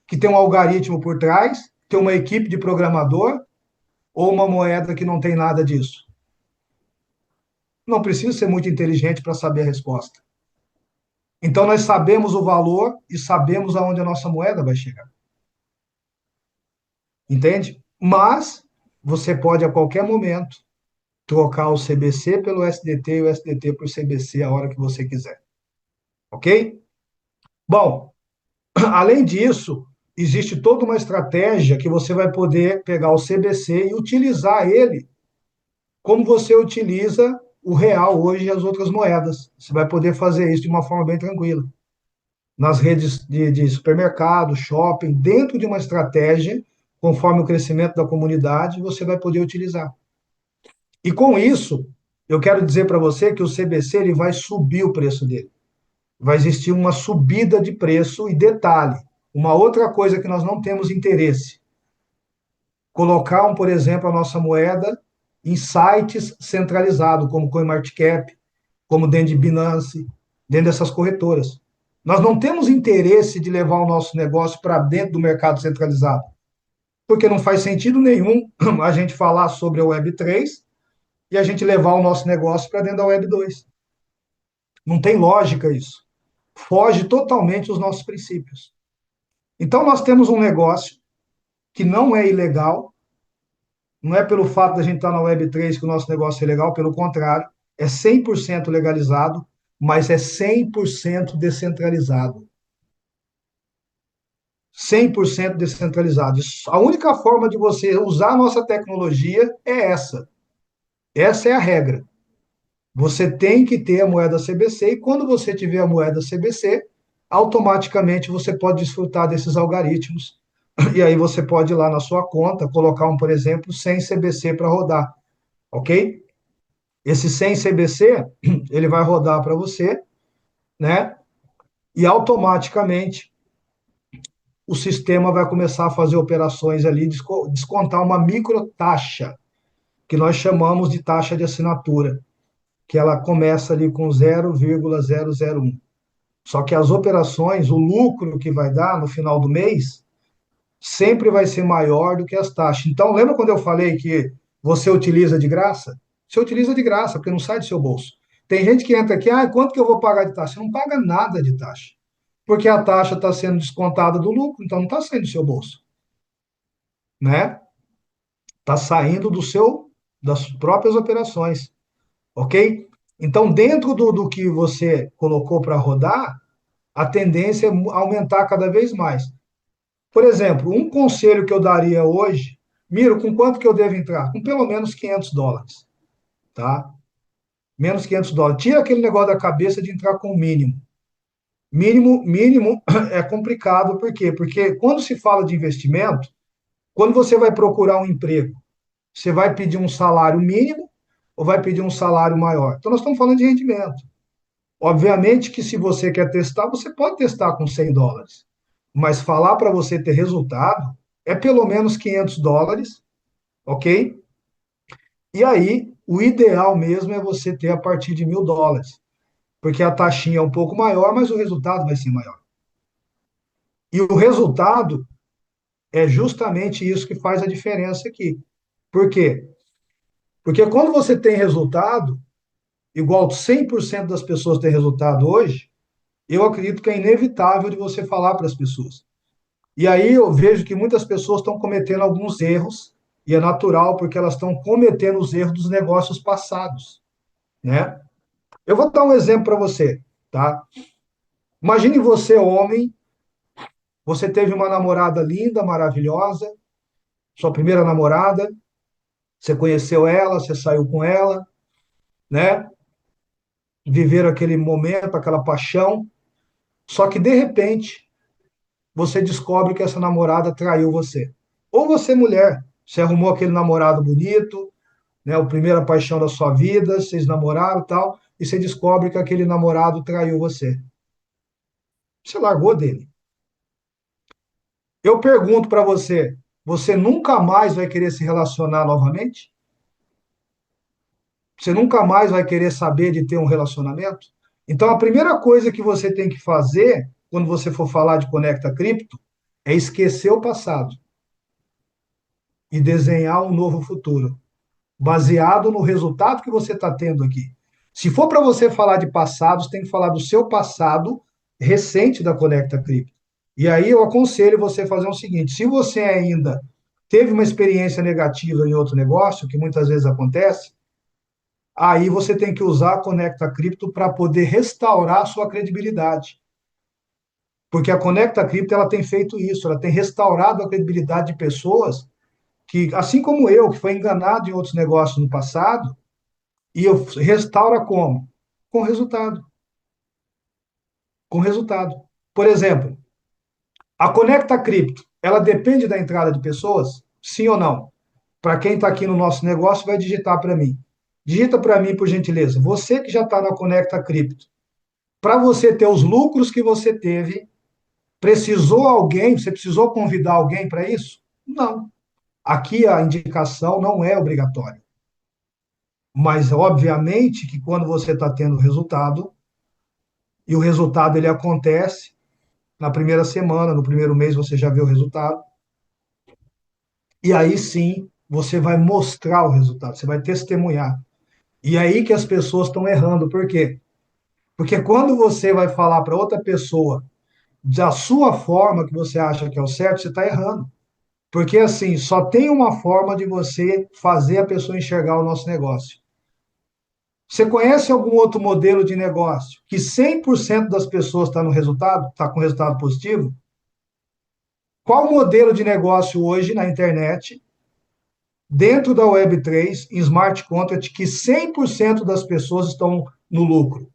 que tem um algoritmo por trás, tem uma equipe de programador, ou uma moeda que não tem nada disso? Não precisa ser muito inteligente para saber a resposta. Então, nós sabemos o valor e sabemos aonde a nossa moeda vai chegar. Entende? Mas você pode, a qualquer momento, trocar o CBC pelo SDT e o SDT por CBC a hora que você quiser. Ok? Bom, além disso, existe toda uma estratégia que você vai poder pegar o CBC e utilizar ele como você utiliza o real hoje e as outras moedas. Você vai poder fazer isso de uma forma bem tranquila. Nas redes de supermercado, shopping, dentro de uma estratégia, conforme o crescimento da comunidade, você vai poder utilizar. E com isso, eu quero dizer para você que o CBC ele vai subir o preço dele. Vai existir uma subida de preço e detalhe, uma outra coisa que nós não temos interesse, colocar, por exemplo, a nossa moeda em sites centralizados, como CoinMarketCap, como dentro de Binance, dentro dessas corretoras. Nós não temos interesse de levar o nosso negócio para dentro do mercado centralizado, porque não faz sentido nenhum a gente falar sobre a Web3 e a gente levar o nosso negócio para dentro da Web2. Não tem lógica isso. Foge totalmente dos nossos princípios. Então, nós temos um negócio que não é ilegal, não é pelo fato de a gente estar na Web3 que o nosso negócio é legal, pelo contrário, é 100% legalizado, mas é 100% descentralizado. 100% descentralizado. A única forma de você usar a nossa tecnologia é essa. Essa é a regra. Você tem que ter a moeda CBC e quando você tiver a moeda CBC, automaticamente você pode desfrutar desses algoritmos. E aí você pode ir lá na sua conta, colocar por exemplo, 100 CBC para rodar, ok? Esse 100 CBC, ele vai rodar para você, né? E automaticamente o sistema vai começar a fazer operações ali, descontar uma microtaxa, que nós chamamos de taxa de assinatura, que ela começa ali com 0,001. Só que as operações, o lucro que vai dar no final do mês, sempre vai ser maior do que as taxas. Então, lembra quando eu falei que você utiliza de graça? Você utiliza de graça, porque não sai do seu bolso. Tem gente que entra aqui, quanto que eu vou pagar de taxa? Você não paga nada de taxa, porque a taxa está sendo descontada do lucro, então não está saindo do seu bolso, né? Está saindo das próprias operações, ok? Então, dentro do que você colocou para rodar, a tendência é aumentar cada vez mais. Por exemplo, um conselho que eu daria hoje, Miro, com quanto que eu devo entrar? Com pelo menos $500, tá? Menos $500. Tira aquele negócio da cabeça de entrar com o mínimo. Mínimo é complicado, por quê? Porque quando se fala de investimento, quando você vai procurar um emprego, você vai pedir um salário mínimo ou vai pedir um salário maior? Então, nós estamos falando de rendimento. Obviamente que se você quer testar, você pode testar com $100. Mas falar para você ter resultado é pelo menos $500, ok? E aí, o ideal mesmo é você ter a partir de $1.000, porque a taxinha é um pouco maior, mas o resultado vai ser maior. E o resultado é justamente isso que faz a diferença aqui. Por quê? Porque quando você tem resultado, igual 100% das pessoas têm resultado hoje, eu acredito que é inevitável de você falar para as pessoas. E aí eu vejo que muitas pessoas estão cometendo alguns erros, e é natural, porque elas estão cometendo os erros dos negócios passados, né? Eu vou dar um exemplo para você, tá? Imagine você, homem, você teve uma namorada linda, maravilhosa, sua primeira namorada, você conheceu ela, você saiu com ela, né? Viveram aquele momento, aquela paixão, só que de repente você descobre que essa namorada traiu você. Ou você, mulher, você arrumou aquele namorado bonito, né? A primeira paixão da sua vida, vocês namoraram e tal, e você descobre que aquele namorado traiu você. Você largou dele. Eu pergunto para você, você nunca mais vai querer se relacionar novamente? Você nunca mais vai querer saber de ter um relacionamento? Então, a primeira coisa que você tem que fazer, quando você for falar de Conecta Cripto, é esquecer o passado e desenhar um novo futuro, baseado no resultado que você está tendo aqui. Se for para você falar de passados, tem que falar do seu passado recente da Conecta Cripto. E aí eu aconselho você a fazer o seguinte: se você ainda teve uma experiência negativa em outro negócio, que muitas vezes acontece, aí você tem que usar a Conecta Cripto para poder restaurar a sua credibilidade. Porque a Conecta Cripto ela tem feito isso, ela tem restaurado a credibilidade de pessoas que, assim como eu, que foi enganado em outros negócios no passado, e eu restaura como? Com resultado. Com resultado. Por exemplo, a Conecta Cripto, ela depende da entrada de pessoas? Sim ou não? Para quem está aqui no nosso negócio, vai digitar para mim. Digita para mim, por gentileza. Você que já está na Conecta Cripto, para você ter os lucros que você teve, precisou alguém, você precisou convidar alguém para isso? Não. Aqui a indicação não é obrigatória. Mas, obviamente, que quando você está tendo resultado, e o resultado ele acontece na primeira semana, no primeiro mês você já vê o resultado, e aí sim você vai mostrar o resultado, você vai testemunhar. E aí que as pessoas estão errando. Por quê? Porque quando você vai falar para outra pessoa da sua forma que você acha que é o certo, você está errando. Porque assim, só tem uma forma de você fazer a pessoa enxergar o nosso negócio. Você conhece algum outro modelo de negócio que 100% das pessoas está no resultado, está com resultado positivo? Qual modelo de negócio hoje na internet, dentro da Web3, em smart contract, que 100% das pessoas estão no lucro?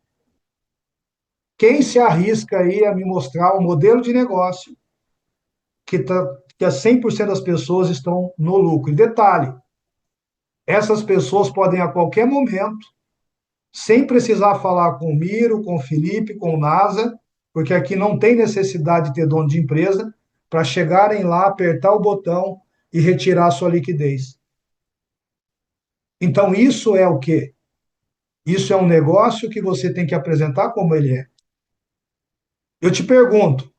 Quem se arrisca aí a me mostrar um modelo de negócio que a 100% das pessoas estão no lucro? E detalhe, essas pessoas podem a qualquer momento, sem precisar falar com o Miro, com o Felipe, com o NASA, porque aqui não tem necessidade de ter dono de empresa, para chegarem lá, apertar o botão e retirar a sua liquidez. Então, isso é o quê? Isso é um negócio que você tem que apresentar como ele é. Eu te pergunto,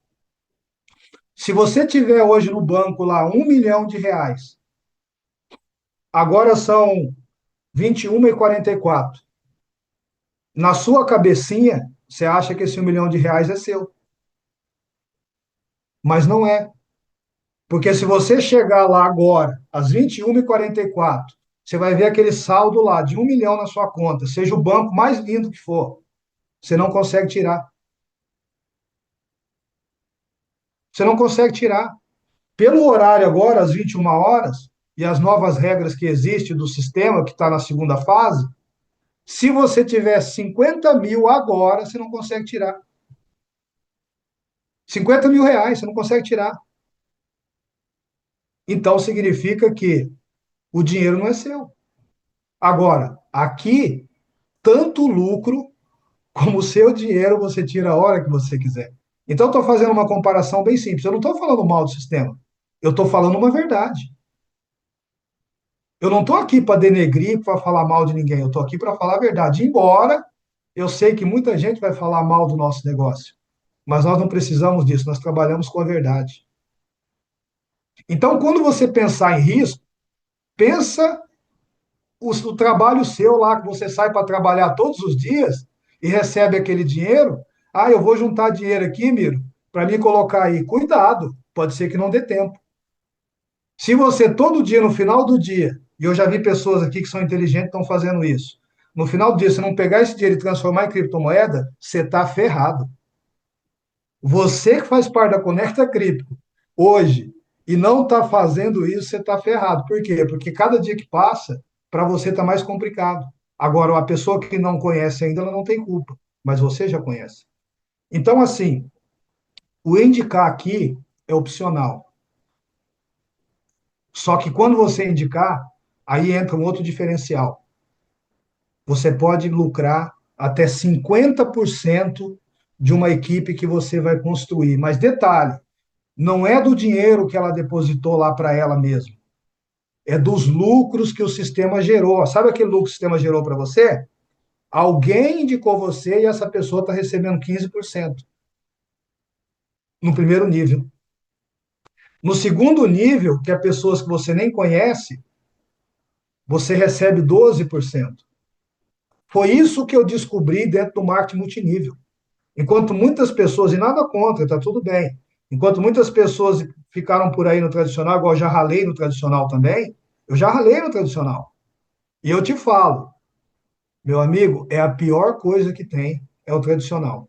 se você tiver hoje no banco lá R$ 1 milhão, agora são 21h44, na sua cabecinha, você acha que esse R$ 1 milhão é seu. Mas não é. Porque se você chegar lá agora, às 21h44, você vai ver aquele saldo lá de 1 milhão na sua conta, seja o banco mais lindo que for, você não consegue tirar. Você não consegue tirar. Pelo horário agora, às 21 horas, e as novas regras que existem do sistema, que está na segunda fase, se você tiver 50 mil agora, você não consegue tirar. R$ 50 mil, você não consegue tirar. Então significa que o dinheiro não é seu. Agora, aqui, tanto lucro como o seu dinheiro você tira a hora que você quiser. Então, estou fazendo uma comparação bem simples. Eu não estou falando mal do sistema. Eu estou falando uma verdade. Eu não estou aqui para denegrir, para falar mal de ninguém. Eu estou aqui para falar a verdade. Embora eu sei que muita gente vai falar mal do nosso negócio. Mas nós não precisamos disso. Nós trabalhamos com a verdade. Então, quando você pensar em risco, pensa o trabalho seu lá, que você sai para trabalhar todos os dias e recebe aquele dinheiro. Ah, eu vou juntar dinheiro aqui, Miro, para me colocar aí. Cuidado, pode ser que não dê tempo. Se você todo dia, no final do dia, e eu já vi pessoas aqui que são inteligentes estão fazendo isso, no final do dia, se não pegar esse dinheiro e transformar em criptomoeda, você está ferrado. Você que faz parte da Conecta Cripto hoje e não está fazendo isso, você está ferrado. Por quê? Porque cada dia que passa, para você está mais complicado. Agora, a pessoa que não conhece ainda, ela não tem culpa, mas você já conhece. Então, assim, o indicar aqui é opcional. Só que quando você indicar, aí entra um outro diferencial. Você pode lucrar até 50% de uma equipe que você vai construir. Mas detalhe, não é do dinheiro que ela depositou lá para ela mesma, é dos lucros que o sistema gerou. Sabe aquele lucro que o sistema gerou para você? Alguém indicou você e essa pessoa está recebendo 15% no primeiro nível. No segundo nível, que é pessoas que você nem conhece, você recebe 12%. Foi isso que eu descobri dentro do marketing multinível. Enquanto muitas pessoas, e nada contra, tá tudo bem. Enquanto muitas pessoas ficaram por aí no tradicional, igual eu já ralei no tradicional também, eu já ralei no tradicional. E eu te falo, meu amigo, é a pior coisa que tem, é o tradicional.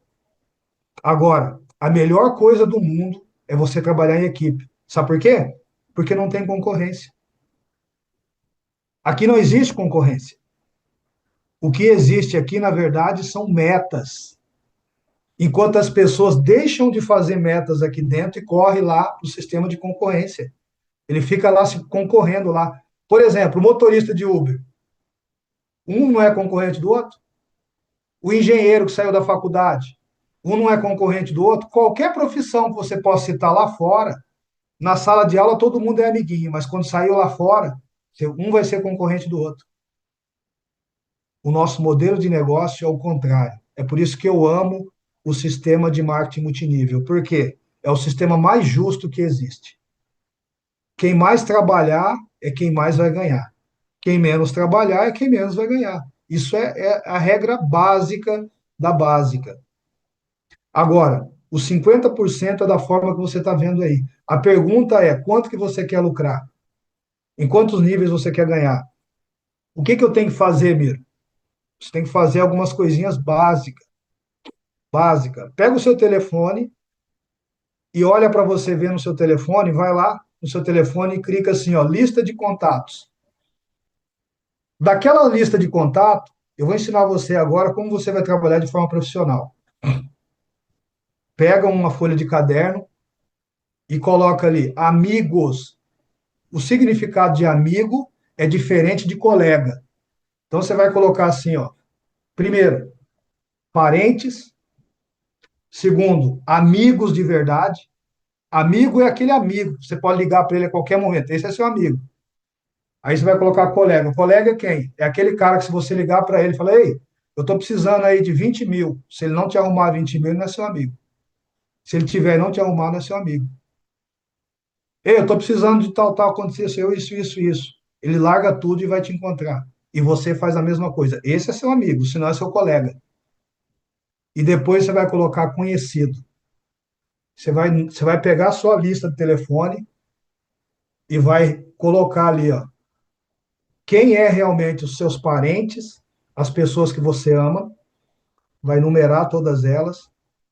Agora, a melhor coisa do mundo é você trabalhar em equipe. Sabe por quê? Porque não tem concorrência. Aqui não existe concorrência. O que existe aqui, na verdade, são metas. Enquanto as pessoas deixam de fazer metas aqui dentro e correm lá para o sistema de concorrência. Ele fica lá se concorrendo lá. Por exemplo, o motorista de Uber. Um não é concorrente do outro. O engenheiro que saiu da faculdade. Um não é concorrente do outro. Qualquer profissão que você possa citar lá fora, na sala de aula todo mundo é amiguinho, mas quando saiu lá fora, um vai ser concorrente do outro. O nosso modelo de negócio é o contrário. É por isso que eu amo o sistema de marketing multinível. Por quê? É o sistema mais justo que existe. Quem mais trabalhar é quem mais vai ganhar. Quem menos trabalhar é quem menos vai ganhar. Isso é a regra básica da básica. Agora, os 50% é da forma que você está vendo aí. A pergunta é, quanto que você quer lucrar? Em quantos níveis você quer ganhar? O que eu tenho que fazer, Miro? Você tem que fazer algumas coisinhas básicas. Básica. Pega o seu telefone e olha para você ver no seu telefone, vai lá no seu telefone e clica assim, ó, lista de contatos. Daquela lista de contato, eu vou ensinar você agora como você vai trabalhar de forma profissional. Pega uma folha de caderno e coloca ali amigos. O significado de amigo é diferente de colega. Então você vai colocar assim, ó. Primeiro, parentes. Segundo, amigos de verdade. Amigo é aquele amigo. Você pode ligar para ele a qualquer momento. Esse é seu amigo. Aí você vai colocar colega. O colega é quem? É aquele cara que se você ligar para ele e falar, ei, eu estou precisando aí de 20 mil. Se ele não te arrumar 20 mil, ele não é seu amigo. Se ele tiver e não te arrumar, não é seu amigo. Ei, eu estou precisando de tal, aconteceu isso. Ele larga tudo e vai te encontrar. E você faz a mesma coisa. Esse é seu amigo, senão é seu colega. E depois você vai colocar conhecido. Você vai pegar a sua lista de telefone e vai colocar ali, ó, quem é realmente os seus parentes, as pessoas que você ama, vai numerar todas elas,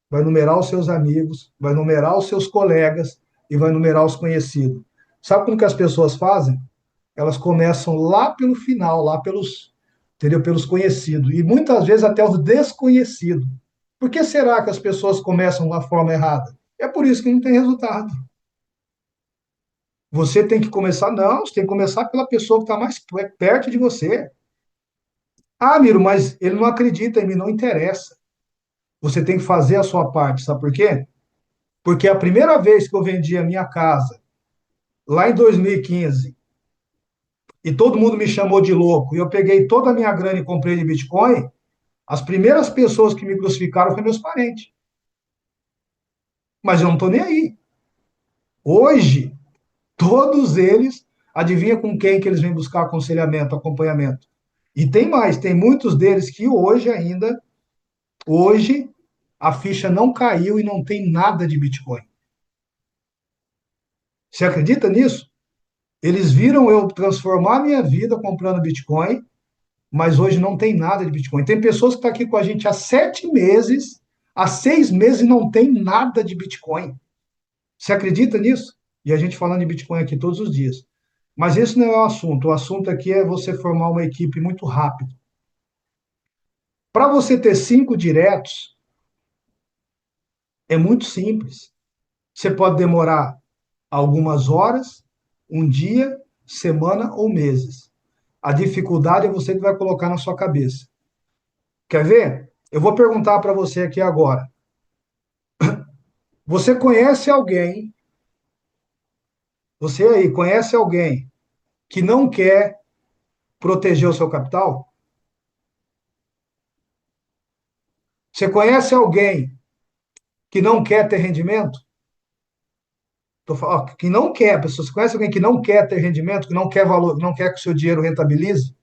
vai numerar os seus amigos, vai numerar os seus colegas e vai numerar os conhecidos. Sabe como que as pessoas fazem? Elas começam lá pelo final, lá pelos, entendeu? Pelos conhecidos e muitas vezes até os desconhecidos. Por que será que as pessoas começam da forma errada? É por isso que não tem resultado. Você tem que começar, não, você tem que começar pela pessoa que está mais perto de você. Ah, Miro, mas ele não acredita em mim, não interessa. Você tem que fazer a sua parte, sabe por quê? Porque a primeira vez que eu vendi a minha casa, lá em 2015, e todo mundo me chamou de louco, e eu peguei toda a minha grana e comprei de Bitcoin, as primeiras pessoas que me crucificaram foram meus parentes. Mas eu não estou nem aí. Hoje, todos eles, adivinha com quem que eles vêm buscar aconselhamento, acompanhamento. E tem mais, tem muitos deles que hoje ainda, hoje, a ficha não caiu e não tem nada de Bitcoin. Você acredita nisso? Eles viram eu transformar minha vida comprando Bitcoin, mas hoje não tem nada de Bitcoin. Tem pessoas que estão aqui com a gente há 7 meses, há 6 meses e não tem nada de Bitcoin. Você acredita nisso? E a gente falando de Bitcoin aqui todos os dias. Mas esse não é o assunto. O assunto aqui é você formar uma equipe muito rápido. Para você ter 5 diretos, é muito simples. Você pode demorar algumas horas, um dia, semana ou meses. A dificuldade é você que vai colocar na sua cabeça. Quer ver? Eu vou perguntar para você aqui agora. Você conhece alguém, você aí, conhece alguém que não quer proteger o seu capital? Você conhece alguém que não quer ter rendimento? Que não quer, pessoas, você conhece alguém que não quer ter rendimento, que não quer valor, não quer que o seu dinheiro rentabilize?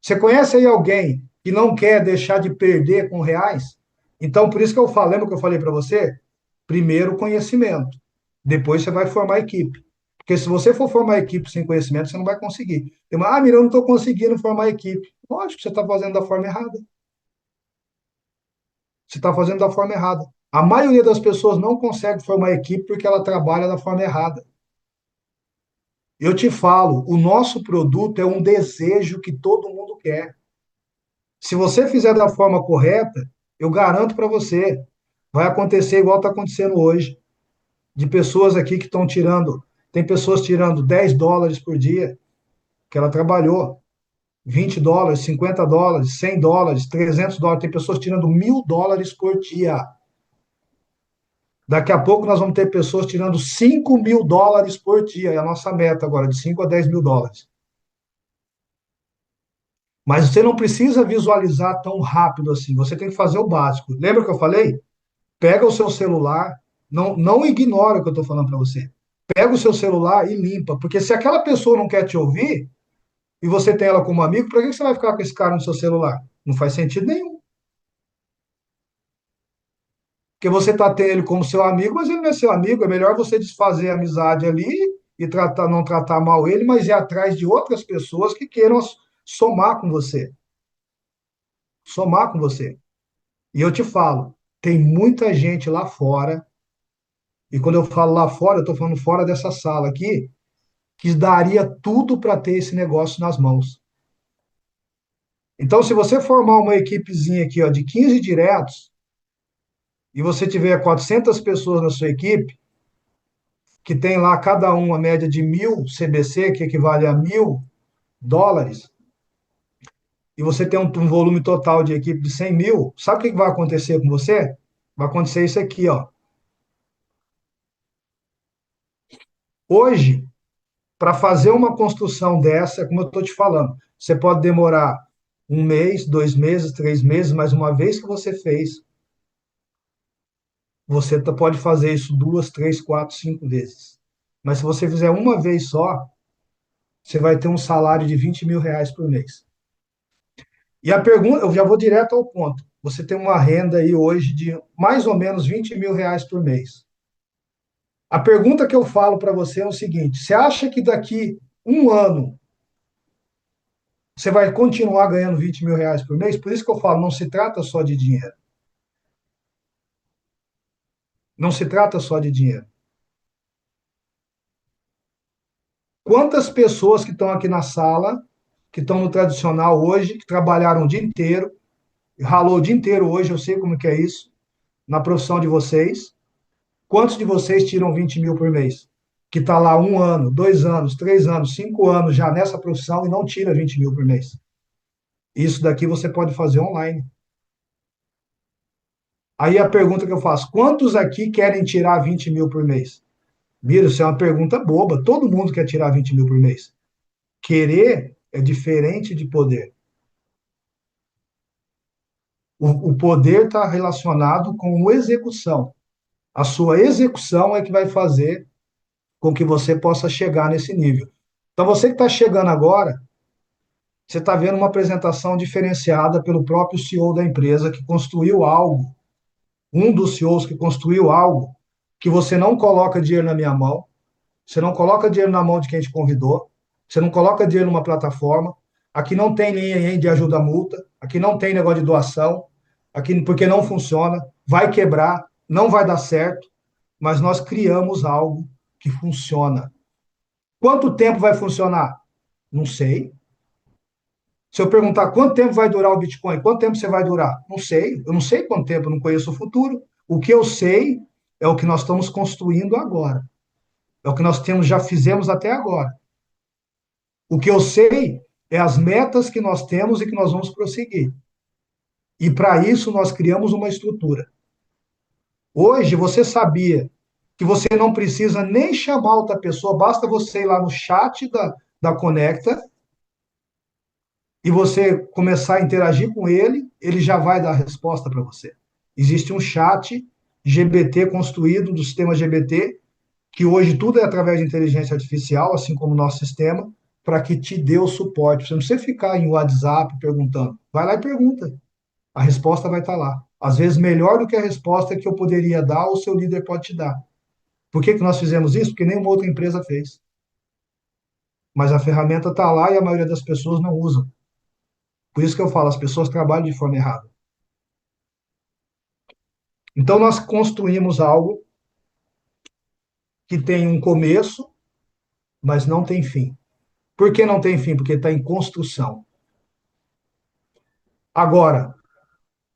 Você conhece aí alguém que não quer deixar de perder com reais? Então, por isso que eu falo, lembra que eu falei para você? Primeiro conhecimento, depois você vai formar equipe. Porque se você for formar equipe sem conhecimento, você não vai conseguir. Mira, eu não estou conseguindo formar equipe. Lógico que você está fazendo da forma errada. Você está fazendo da forma errada. A maioria das pessoas não consegue formar equipe porque ela trabalha da forma errada. Eu te falo, o nosso produto é um desejo que todo mundo quer. Se você fizer da forma correta, eu garanto para você, vai acontecer igual está acontecendo hoje, de pessoas aqui que estão tirando, tem pessoas tirando US$ 10 por dia, que ela trabalhou, US$ 20, US$ 50, US$ 100, US$ 300, tem pessoas tirando US$ 1.000 por dia. Daqui a pouco nós vamos ter pessoas tirando US$ 5.000 por dia, é a nossa meta agora, de US$ 5 a US$ 10.000. Mas você não precisa visualizar tão rápido assim, você tem que fazer o básico. Lembra que eu falei? Pega o seu celular, não ignora o que eu estou falando para você. Pega o seu celular e limpa, porque se aquela pessoa não quer te ouvir e você tem ela como amigo, para que você vai ficar com esse cara no seu celular? Não faz sentido nenhum. Porque você está tendo ele como seu amigo, mas ele não é seu amigo. É melhor você desfazer a amizade ali e não tratar mal ele, mas ir atrás de outras pessoas que queiram somar com você. Somar com você. E eu te falo, tem muita gente lá fora, e quando eu falo lá fora, eu estou falando fora dessa sala aqui, que daria tudo para ter esse negócio nas mãos. Então, se você formar uma equipezinha aqui, ó, de 15 diretos, e você tiver 400 pessoas na sua equipe, que tem lá cada um a média de 1.000 CBC, que equivale a US$ 1.000, e você tem um volume total de equipe de 100 mil, sabe o que vai acontecer com você? Vai acontecer isso aqui, ó. Hoje, para fazer uma construção dessa, como eu estou te falando, você pode demorar 1 mês, 2 meses, 3 meses, mas uma vez que você fez, você pode fazer isso 2, 3, 4, 5 vezes. Mas se você fizer uma vez só, você vai ter um salário de R$ 20.000 por mês. E a pergunta, eu já vou direto ao ponto. Você tem uma renda aí hoje de mais ou menos R$ 20.000 por mês. A pergunta que eu falo para você é o seguinte: você acha que daqui um ano você vai continuar ganhando R$ 20.000 por mês? Por isso que eu falo, não se trata só de dinheiro. Não se trata só de dinheiro. Quantas pessoas que estão aqui na sala, que estão no tradicional hoje, que trabalharam o dia inteiro, ralou o dia inteiro hoje, eu sei como que é isso, na profissão de vocês. Quantos de vocês tiram 20 mil por mês? Que está lá 1 ano, 2 anos, 3 anos, 5 anos já nessa profissão e não tira 20 mil por mês. Isso daqui você pode fazer online. Aí a pergunta que eu faço: quantos aqui querem tirar 20 mil por mês? Mira, isso é uma pergunta boba. Todo mundo quer tirar 20 mil por mês. Querer é diferente de poder. O poder está relacionado com a execução. A sua execução é que vai fazer com que você possa chegar nesse nível. Então, você que está chegando agora, você está vendo uma apresentação diferenciada pelo próprio CEO da empresa que construiu algo, um dos CEOs que construiu algo que você não coloca dinheiro na minha mão, você não coloca dinheiro na mão de quem te convidou, você não coloca dinheiro numa plataforma, aqui não tem linha de ajuda multa, aqui não tem negócio de doação, aqui porque não funciona, vai quebrar, não vai dar certo, mas nós criamos algo que funciona. Quanto tempo vai funcionar? Não sei. Se eu perguntar quanto tempo vai durar o Bitcoin, quanto tempo você vai durar? Não sei. Eu não sei quanto tempo, eu não conheço o futuro. O que eu sei é o que nós estamos construindo agora. É o que nós temos, já fizemos até agora. O que eu sei é as metas que nós temos e que nós vamos prosseguir. E para isso nós criamos uma estrutura. Hoje você sabia que você não precisa nem chamar outra pessoa, basta você ir lá no chat da Conecta e você começar a interagir com ele, ele já vai dar a resposta para você. Existe um chat GBT construído do sistema GBT, que hoje tudo é através de inteligência artificial, assim como o nosso sistema, para que te dê o suporte. Você não precisa ficar em WhatsApp perguntando. Vai lá e pergunta. A resposta vai estar lá. Às vezes, melhor do que a resposta que eu poderia dar, o seu líder pode te dar. Por que nós fizemos isso? Porque nenhuma outra empresa fez. Mas a ferramenta está lá e a maioria das pessoas não usam. Por isso que eu falo, as pessoas trabalham de forma errada. Então, nós construímos algo que tem um começo, mas não tem fim. Por que não tem fim? Porque está em construção. Agora,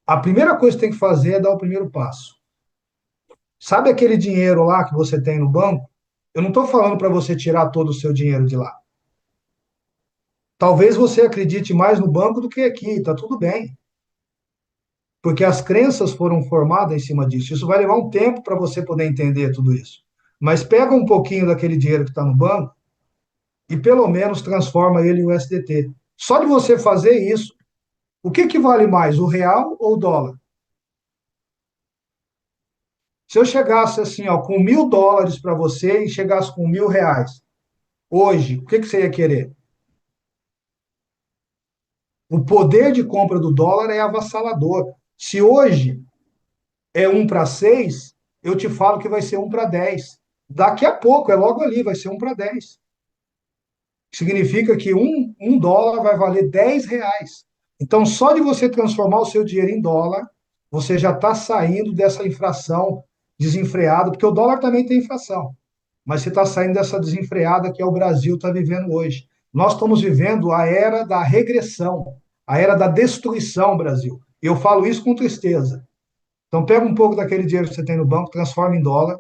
a primeira coisa que tem que fazer é dar o primeiro passo. Sabe aquele dinheiro lá que você tem no banco? Eu não estou falando para você tirar todo o seu dinheiro de lá. Talvez você acredite mais no banco do que aqui, está tudo bem. Porque as crenças foram formadas em cima disso. Isso vai levar um tempo para você poder entender tudo isso. Mas pega um pouquinho daquele dinheiro que está no banco e pelo menos transforma ele em USDT. Só de você fazer isso, o que que vale mais, o real ou o dólar? Se eu chegasse assim, ó, com US$ 1.000 para você e chegasse com R$ 1.000, hoje, o que que você ia querer? O poder de compra do dólar é avassalador. Se hoje é 1 para 6, eu te falo que vai ser 1 para 10. Daqui a pouco, é logo ali, vai ser 1 para 10. Significa que um dólar vai valer R$ 10. Então, só de você transformar o seu dinheiro em dólar, você já está saindo dessa inflação desenfreada, porque o dólar também tem inflação, mas você está saindo dessa desenfreada que é o Brasil está vivendo hoje. Nós estamos vivendo a era da regressão, a era da destruição, Brasil. E eu falo isso com tristeza. Então, pega um pouco daquele dinheiro que você tem no banco, transforma em dólar,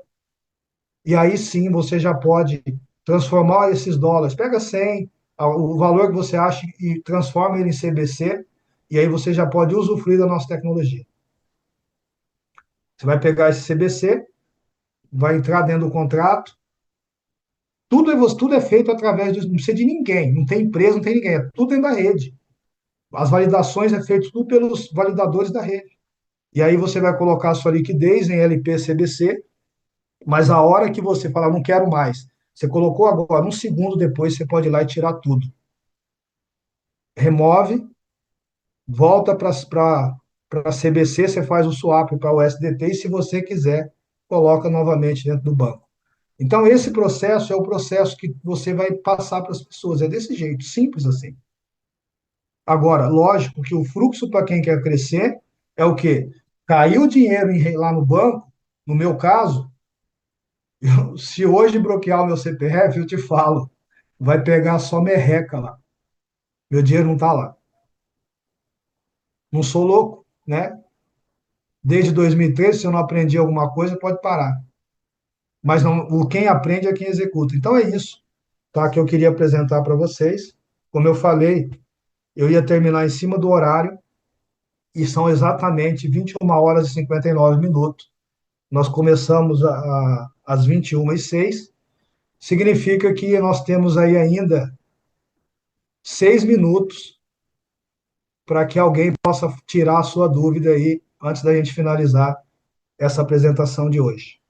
e aí sim você já pode transformar esses dólares. Pega 100, o valor que você acha, e transforma ele em CBC, e aí você já pode usufruir da nossa tecnologia. Você vai pegar esse CBC, vai entrar dentro do contrato, tudo é feito através não precisa de ninguém, não tem empresa, não tem ninguém, é tudo dentro da rede. As validações é feito tudo pelos validadores da rede. E aí você vai colocar a sua liquidez em LP-CBC, mas a hora que você falar, não quero mais, você colocou agora, um segundo depois, você pode ir lá e tirar tudo. Remove, volta para a CBC, você faz o swap para o USDT e, se você quiser, coloca novamente dentro do banco. Então, esse processo é o processo que você vai passar para as pessoas. É desse jeito, simples assim. Agora, lógico que o fluxo para quem quer crescer é o quê? Caiu o dinheiro lá no banco, no meu caso, se hoje bloquear o meu CPF, eu te falo, vai pegar só merreca lá. Meu dinheiro não está lá. Não sou louco, né? Desde 2013, se eu não aprendi alguma coisa, pode parar. Mas não, quem aprende é quem executa. Então é isso, tá? Que eu queria apresentar para vocês. Como eu falei, eu ia terminar em cima do horário e são exatamente 21h59. Nós começamos às 21h06. Significa que nós temos aí ainda 6 minutos para que alguém possa tirar a sua dúvida aí antes da gente finalizar essa apresentação de hoje.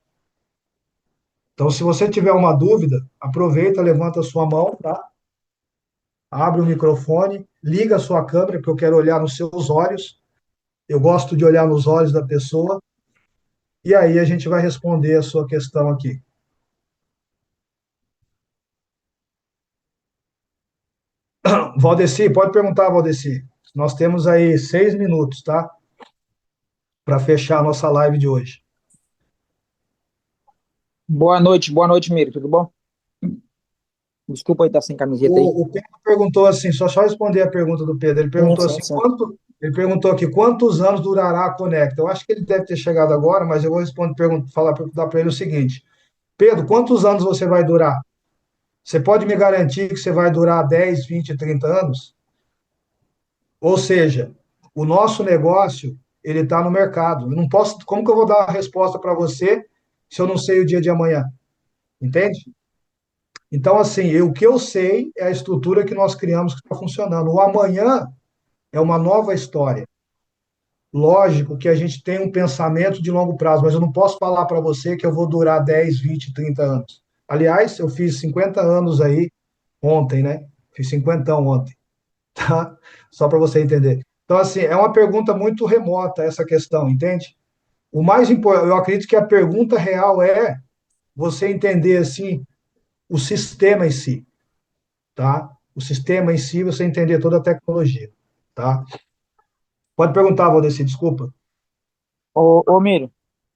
Então, se você tiver uma dúvida, aproveita, levanta a sua mão, tá? Abre o microfone, liga a sua câmera, porque eu quero olhar nos seus olhos. Eu gosto de olhar nos olhos da pessoa. E aí a gente vai responder a sua questão aqui. Valdeci, pode perguntar, Valdeci. Nós temos aí 6 minutos, tá? Para fechar a nossa live de hoje. Boa noite, Miro, tudo bom? Desculpa aí estar sem camiseta aí. O Pedro perguntou assim, só responder a pergunta do Pedro. Ele perguntou assim, ele perguntou aqui, quantos anos durará a Conecta? Eu acho que ele deve ter chegado agora, mas eu vou dar para ele o seguinte. Pedro, quantos anos você vai durar? Você pode me garantir que você vai durar 10, 20, 30 anos? Ou seja, O nosso negócio, ele está no mercado. Eu não posso, como que eu vou dar uma resposta para você se eu não sei o dia de amanhã? Entende? Então, assim, o que eu sei é a estrutura que nós criamos que está funcionando. O amanhã é uma nova história. Lógico que a gente tem um pensamento de longo prazo, mas eu não posso falar para você que eu vou durar 10, 20, 30 anos. Aliás, eu fiz 50 anos aí ontem, né? Fiz 50 ontem, tá? Só para você entender. Então, assim, é uma pergunta muito remota essa questão, entende? O mais importante, eu acredito que a pergunta real é você entender, assim, o sistema em si, tá? O sistema em si, você entender toda a tecnologia, tá? Pode perguntar, Valdeci, desculpa. Ô Miro,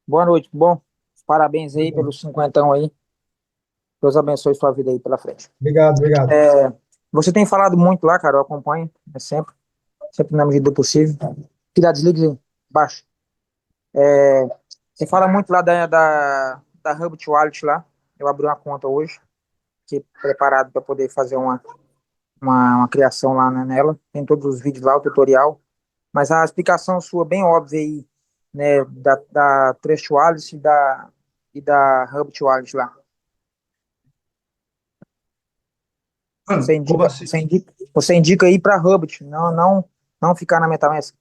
boa noite, tudo bom? Parabéns aí pelos cinquentão aí. Deus abençoe sua vida aí pela frente. Obrigado, obrigado. Você tem falado muito lá, cara, eu acompanho, sempre na medida do possível. Filha, desliga aí, baixo. Você fala muito lá da Hub to Wallet lá. Eu abri uma conta hoje, que preparado para poder fazer uma criação lá, né, nela. Tem todos os vídeos lá, o tutorial. Mas a explicação sua bem óbvia aí, né, da Trust Wallet e da Hub to Wallet lá. Você Como indica, assim? você indica ir para Hubit, não ficar na MetaMask.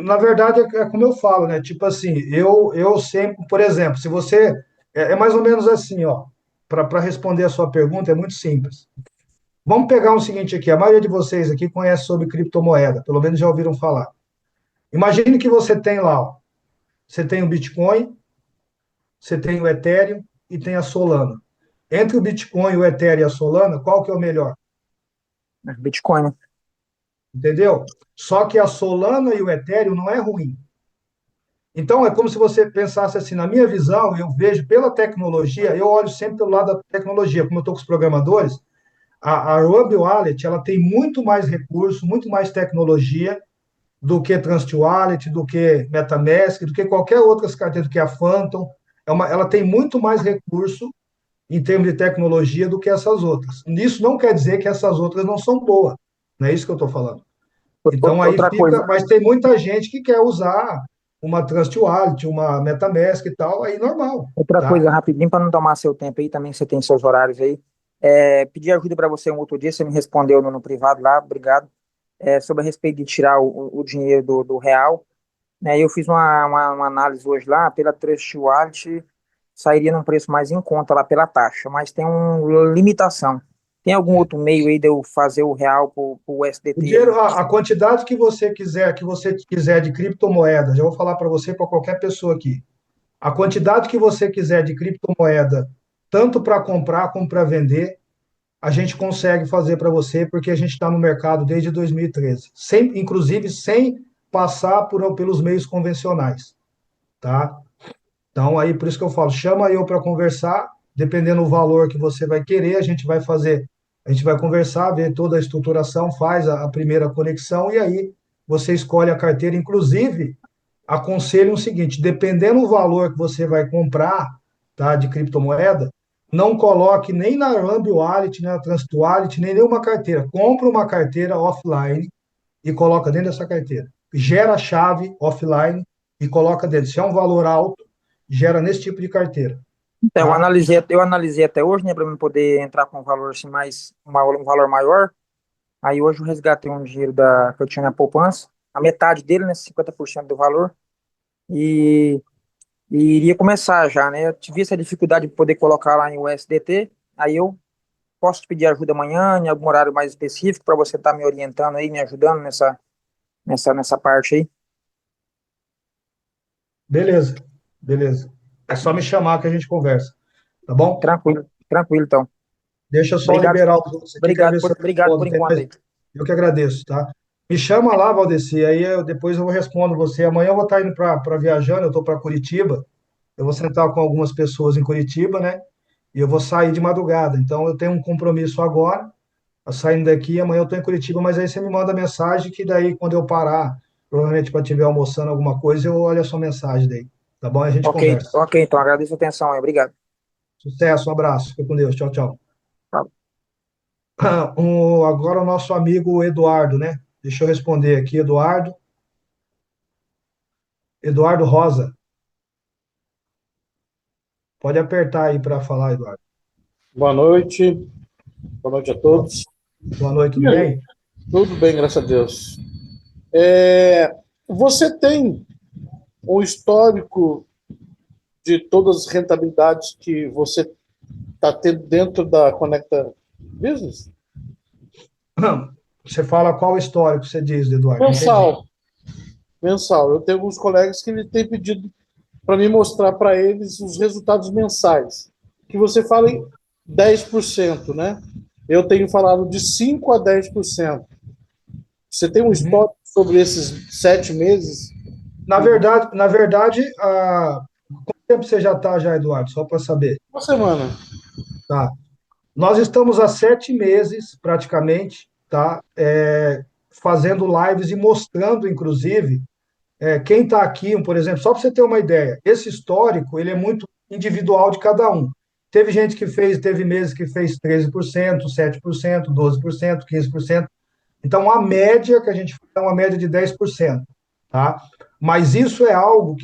Na verdade, é como eu falo, né? Tipo assim, eu sempre, por exemplo, se você. É mais ou menos assim, ó. Para responder a sua pergunta, é muito simples. Vamos pegar o seguinte aqui: a maioria de vocês aqui conhece sobre criptomoeda, pelo menos já ouviram falar. Imagine que você tem lá, ó, você tem o Bitcoin, você tem o Ethereum e tem a Solana. Entre o Bitcoin, o Ethereum e a Solana, qual que é o melhor? Bitcoin, né? Entendeu? Só que a Solana e o Ethereum não é ruim. Então, é como se você pensasse assim, na minha visão, eu vejo pela tecnologia, eu olho sempre pelo lado da tecnologia, como eu estou com os programadores, a Ruby Wallet, ela tem muito mais recurso, muito mais tecnologia do que Trust Wallet, do que MetaMask, do que qualquer outra carteira, do que a Phantom. Ela tem muito mais recurso em termos de tecnologia do que essas outras. Isso não quer dizer que essas outras não são boas, não é isso que eu estou falando. Então aí Outra fica, coisa, mas tem muita gente que quer usar uma Trust Wallet, uma MetaMask e tal, aí normal, outra tá? coisa rapidinho para não tomar seu tempo aí, também você tem seus horários aí. Pedi ajuda para você um outro dia, você me respondeu no privado lá, obrigado. Sobre a respeito de tirar o dinheiro do real. Né, eu fiz uma análise hoje lá, pela Trust Wallet, sairia num preço mais em conta lá pela taxa, mas tem uma limitação. Tem algum outro meio aí de eu fazer o real pro O USDT aí? dinheiro, a quantidade que você quiser de criptomoeda, já vou falar para você, para qualquer pessoa aqui. A quantidade que você quiser de criptomoeda, tanto para comprar como para vender, a gente consegue fazer para você, porque a gente está no mercado desde 2013, inclusive sem passar pelos meios convencionais, tá? Então, aí por isso que eu falo, chama eu para conversar, dependendo do valor que você vai querer, a gente vai conversar, ver toda a estruturação, faz a primeira conexão e aí você escolhe a carteira. Inclusive, aconselho o seguinte, dependendo do valor que você vai comprar, tá, de criptomoeda, não coloque nem na Rambi Wallet, nem na Trust Wallet, nem nenhuma carteira. Compra uma carteira offline e coloca dentro dessa carteira. Gera a chave offline e coloca dentro. Se é um valor alto, gera nesse tipo de carteira, Então, tá? eu analisei até hoje, né, para eu poder entrar com um valor assim um valor maior. Aí hoje eu resgatei um dinheiro que eu tinha na poupança, a metade dele, né, 50% do valor, e, e iria começar já, né? Eu tive essa dificuldade de poder colocar lá em USDT, aí eu posso te pedir ajuda amanhã, em algum horário mais específico, para você estar me orientando aí, me ajudando nessa parte aí. Beleza, beleza. É só me chamar que a gente conversa, tá bom? Tranquilo, tranquilo, então. Deixa eu só Obrigado, liberar os outros aqui, quero ver se eu obrigado respondo. por enquanto aí. Eu que agradeço, tá? Me chama lá, Valdeci, depois eu vou respondo você. Amanhã eu vou estar indo para viajando, eu estou para Curitiba. Eu vou sentar com algumas pessoas em Curitiba, né? E eu vou sair de madrugada. Então eu tenho um compromisso agora, saindo daqui, amanhã eu estou em Curitiba, mas aí você me manda mensagem que daí quando eu parar, provavelmente para estiver almoçando alguma coisa, eu olho a sua mensagem daí, tá bom? E a gente Ok, conversa. ok, então agradeço a atenção aí, obrigado. Sucesso, um abraço, fica com Deus, tchau, tchau. Tá. Agora o nosso amigo Eduardo, né? Deixa eu responder aqui, Eduardo. Eduardo Rosa. Pode apertar aí para falar, Eduardo. Boa noite a todos. Boa noite, tudo bem? Tudo bem, graças a Deus. Você tem um histórico de todas as rentabilidades que você está tendo dentro da Conecta Business? Você fala qual histórico você diz, Eduardo? Mensal. Eu tenho alguns colegas que ele tem pedido para me mostrar para eles os resultados mensais. Que você fala em 10%, né? Eu tenho falado de 5 a 10%. Você tem um histórico sobre esses 7 meses? Na verdade, quanto tempo você já está, Eduardo? Só para saber. Uma semana. Tá. Nós estamos há 7 meses, praticamente, tá? Fazendo lives e mostrando, inclusive, quem está aqui, por exemplo, só para você ter uma ideia, esse histórico, ele é muito individual de cada um. Teve meses que fez 13%, 7%, 12%, 15%. Então, a média que a gente faz é uma média de 10%, tá? Mas isso é algo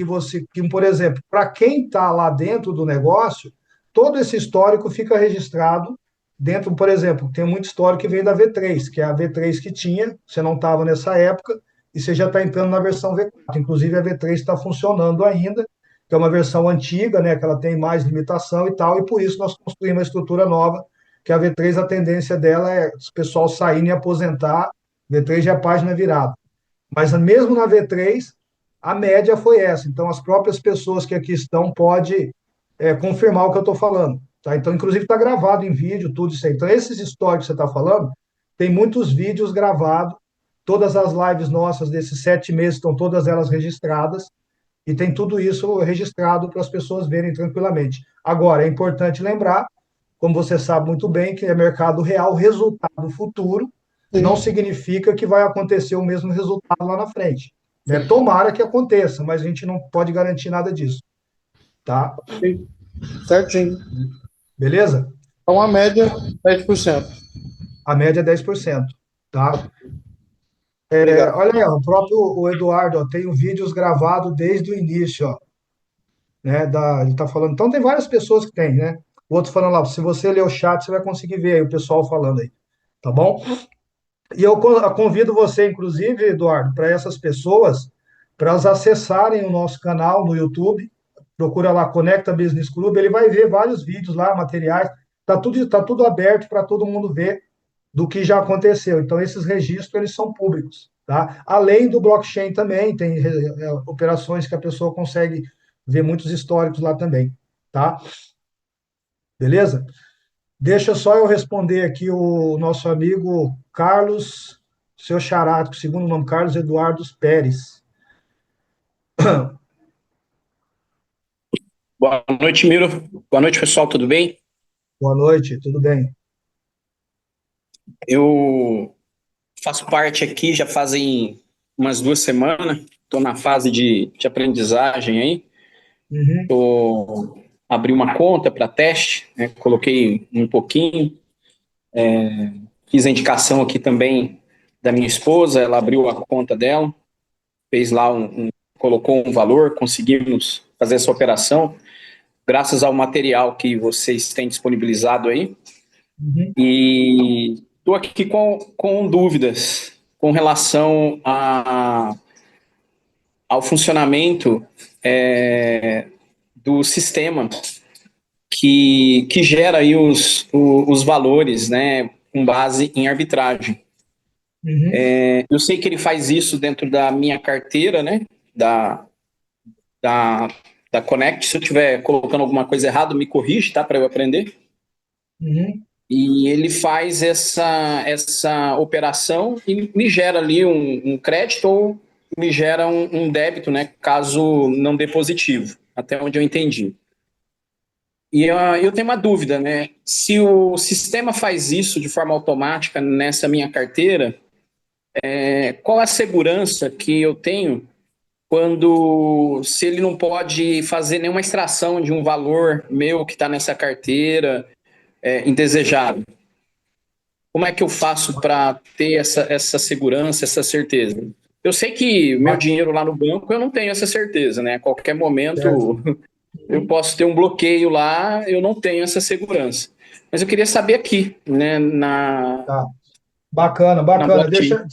por exemplo, para quem está lá dentro do negócio, todo esse histórico fica registrado dentro, por exemplo, tem muito histórico que vem da V3, que é a V3 que tinha, você não estava nessa época, e você já está entrando na versão V4. Inclusive, a V3 está funcionando ainda, que é uma versão antiga, né, que ela tem mais limitação e tal, e por isso nós construímos uma estrutura nova, que a V3, a tendência dela é o pessoal saindo e aposentar, V3 já é a página virada. Mas mesmo na V3, a média foi essa. Então, as próprias pessoas que aqui estão podem confirmar o que eu estou falando. Tá? Então, inclusive, está gravado em vídeo, tudo isso aí. Então, esses históricos que você está falando, tem muitos vídeos gravados, todas as lives nossas desses 7 meses estão todas elas registradas, e tem tudo isso registrado para as pessoas verem tranquilamente. Agora, é importante lembrar, como você sabe muito bem, que é mercado real, resultado futuro, não significa que vai acontecer o mesmo resultado lá na frente. Né? Tomara que aconteça, mas a gente não pode garantir nada disso. Tá? Certinho. Beleza? Então, a média, 10%. A média é 10%. Tá? Obrigado. Olha aí, o Eduardo tem vídeos gravados desde o início. Ó, né, ele está falando. Então, tem várias pessoas que tem, né? O outro falando lá, se você ler o chat, você vai conseguir ver aí o pessoal falando aí. Tá bom? E eu convido você, inclusive, Eduardo, para essas pessoas, para elas acessarem o nosso canal no YouTube, procura lá Conecta Business Club, ele vai ver vários vídeos lá, materiais, tá tudo aberto para todo mundo ver do que já aconteceu. Então, esses registros, eles são públicos, tá? Além do blockchain também, tem operações que a pessoa consegue ver muitos históricos lá também, tá? Beleza? Deixa só eu responder aqui o nosso amigo Carlos, seu xará, com o segundo nome, Carlos Eduardo Pérez. Boa noite, Miro. Boa noite, pessoal, tudo bem? Boa noite, tudo bem? Eu faço parte aqui já fazem umas 2 semanas, estou na fase de aprendizagem aí. Abri uma conta para teste, né, coloquei um pouquinho, fiz a indicação aqui também da minha esposa, ela abriu a conta dela, fez lá colocou um valor, conseguimos fazer essa operação, graças ao material que vocês têm disponibilizado aí. E estou aqui com dúvidas com relação ao funcionamento do sistema que gera aí os valores, né, com base em arbitragem. Eu sei que ele faz isso dentro da minha carteira, né, da Connect. Se eu estiver colocando alguma coisa errada, me corrige, tá, para eu aprender. E ele faz essa operação e me gera ali um crédito ou me gera um débito, né, caso não dê positivo, até onde eu entendi. E eu tenho uma dúvida, né? Se o sistema faz isso de forma automática nessa minha carteira, qual a segurança que eu tenho se ele não pode fazer nenhuma extração de um valor meu que está nessa carteira indesejado? como é que eu faço para ter essa segurança, essa certeza? Eu sei que meu dinheiro lá no banco eu não tenho essa certeza, né? A qualquer momento eu posso ter um bloqueio lá, eu não tenho essa segurança. Mas eu queria saber aqui, né, Tá. Bacana, na bacana. blockchain.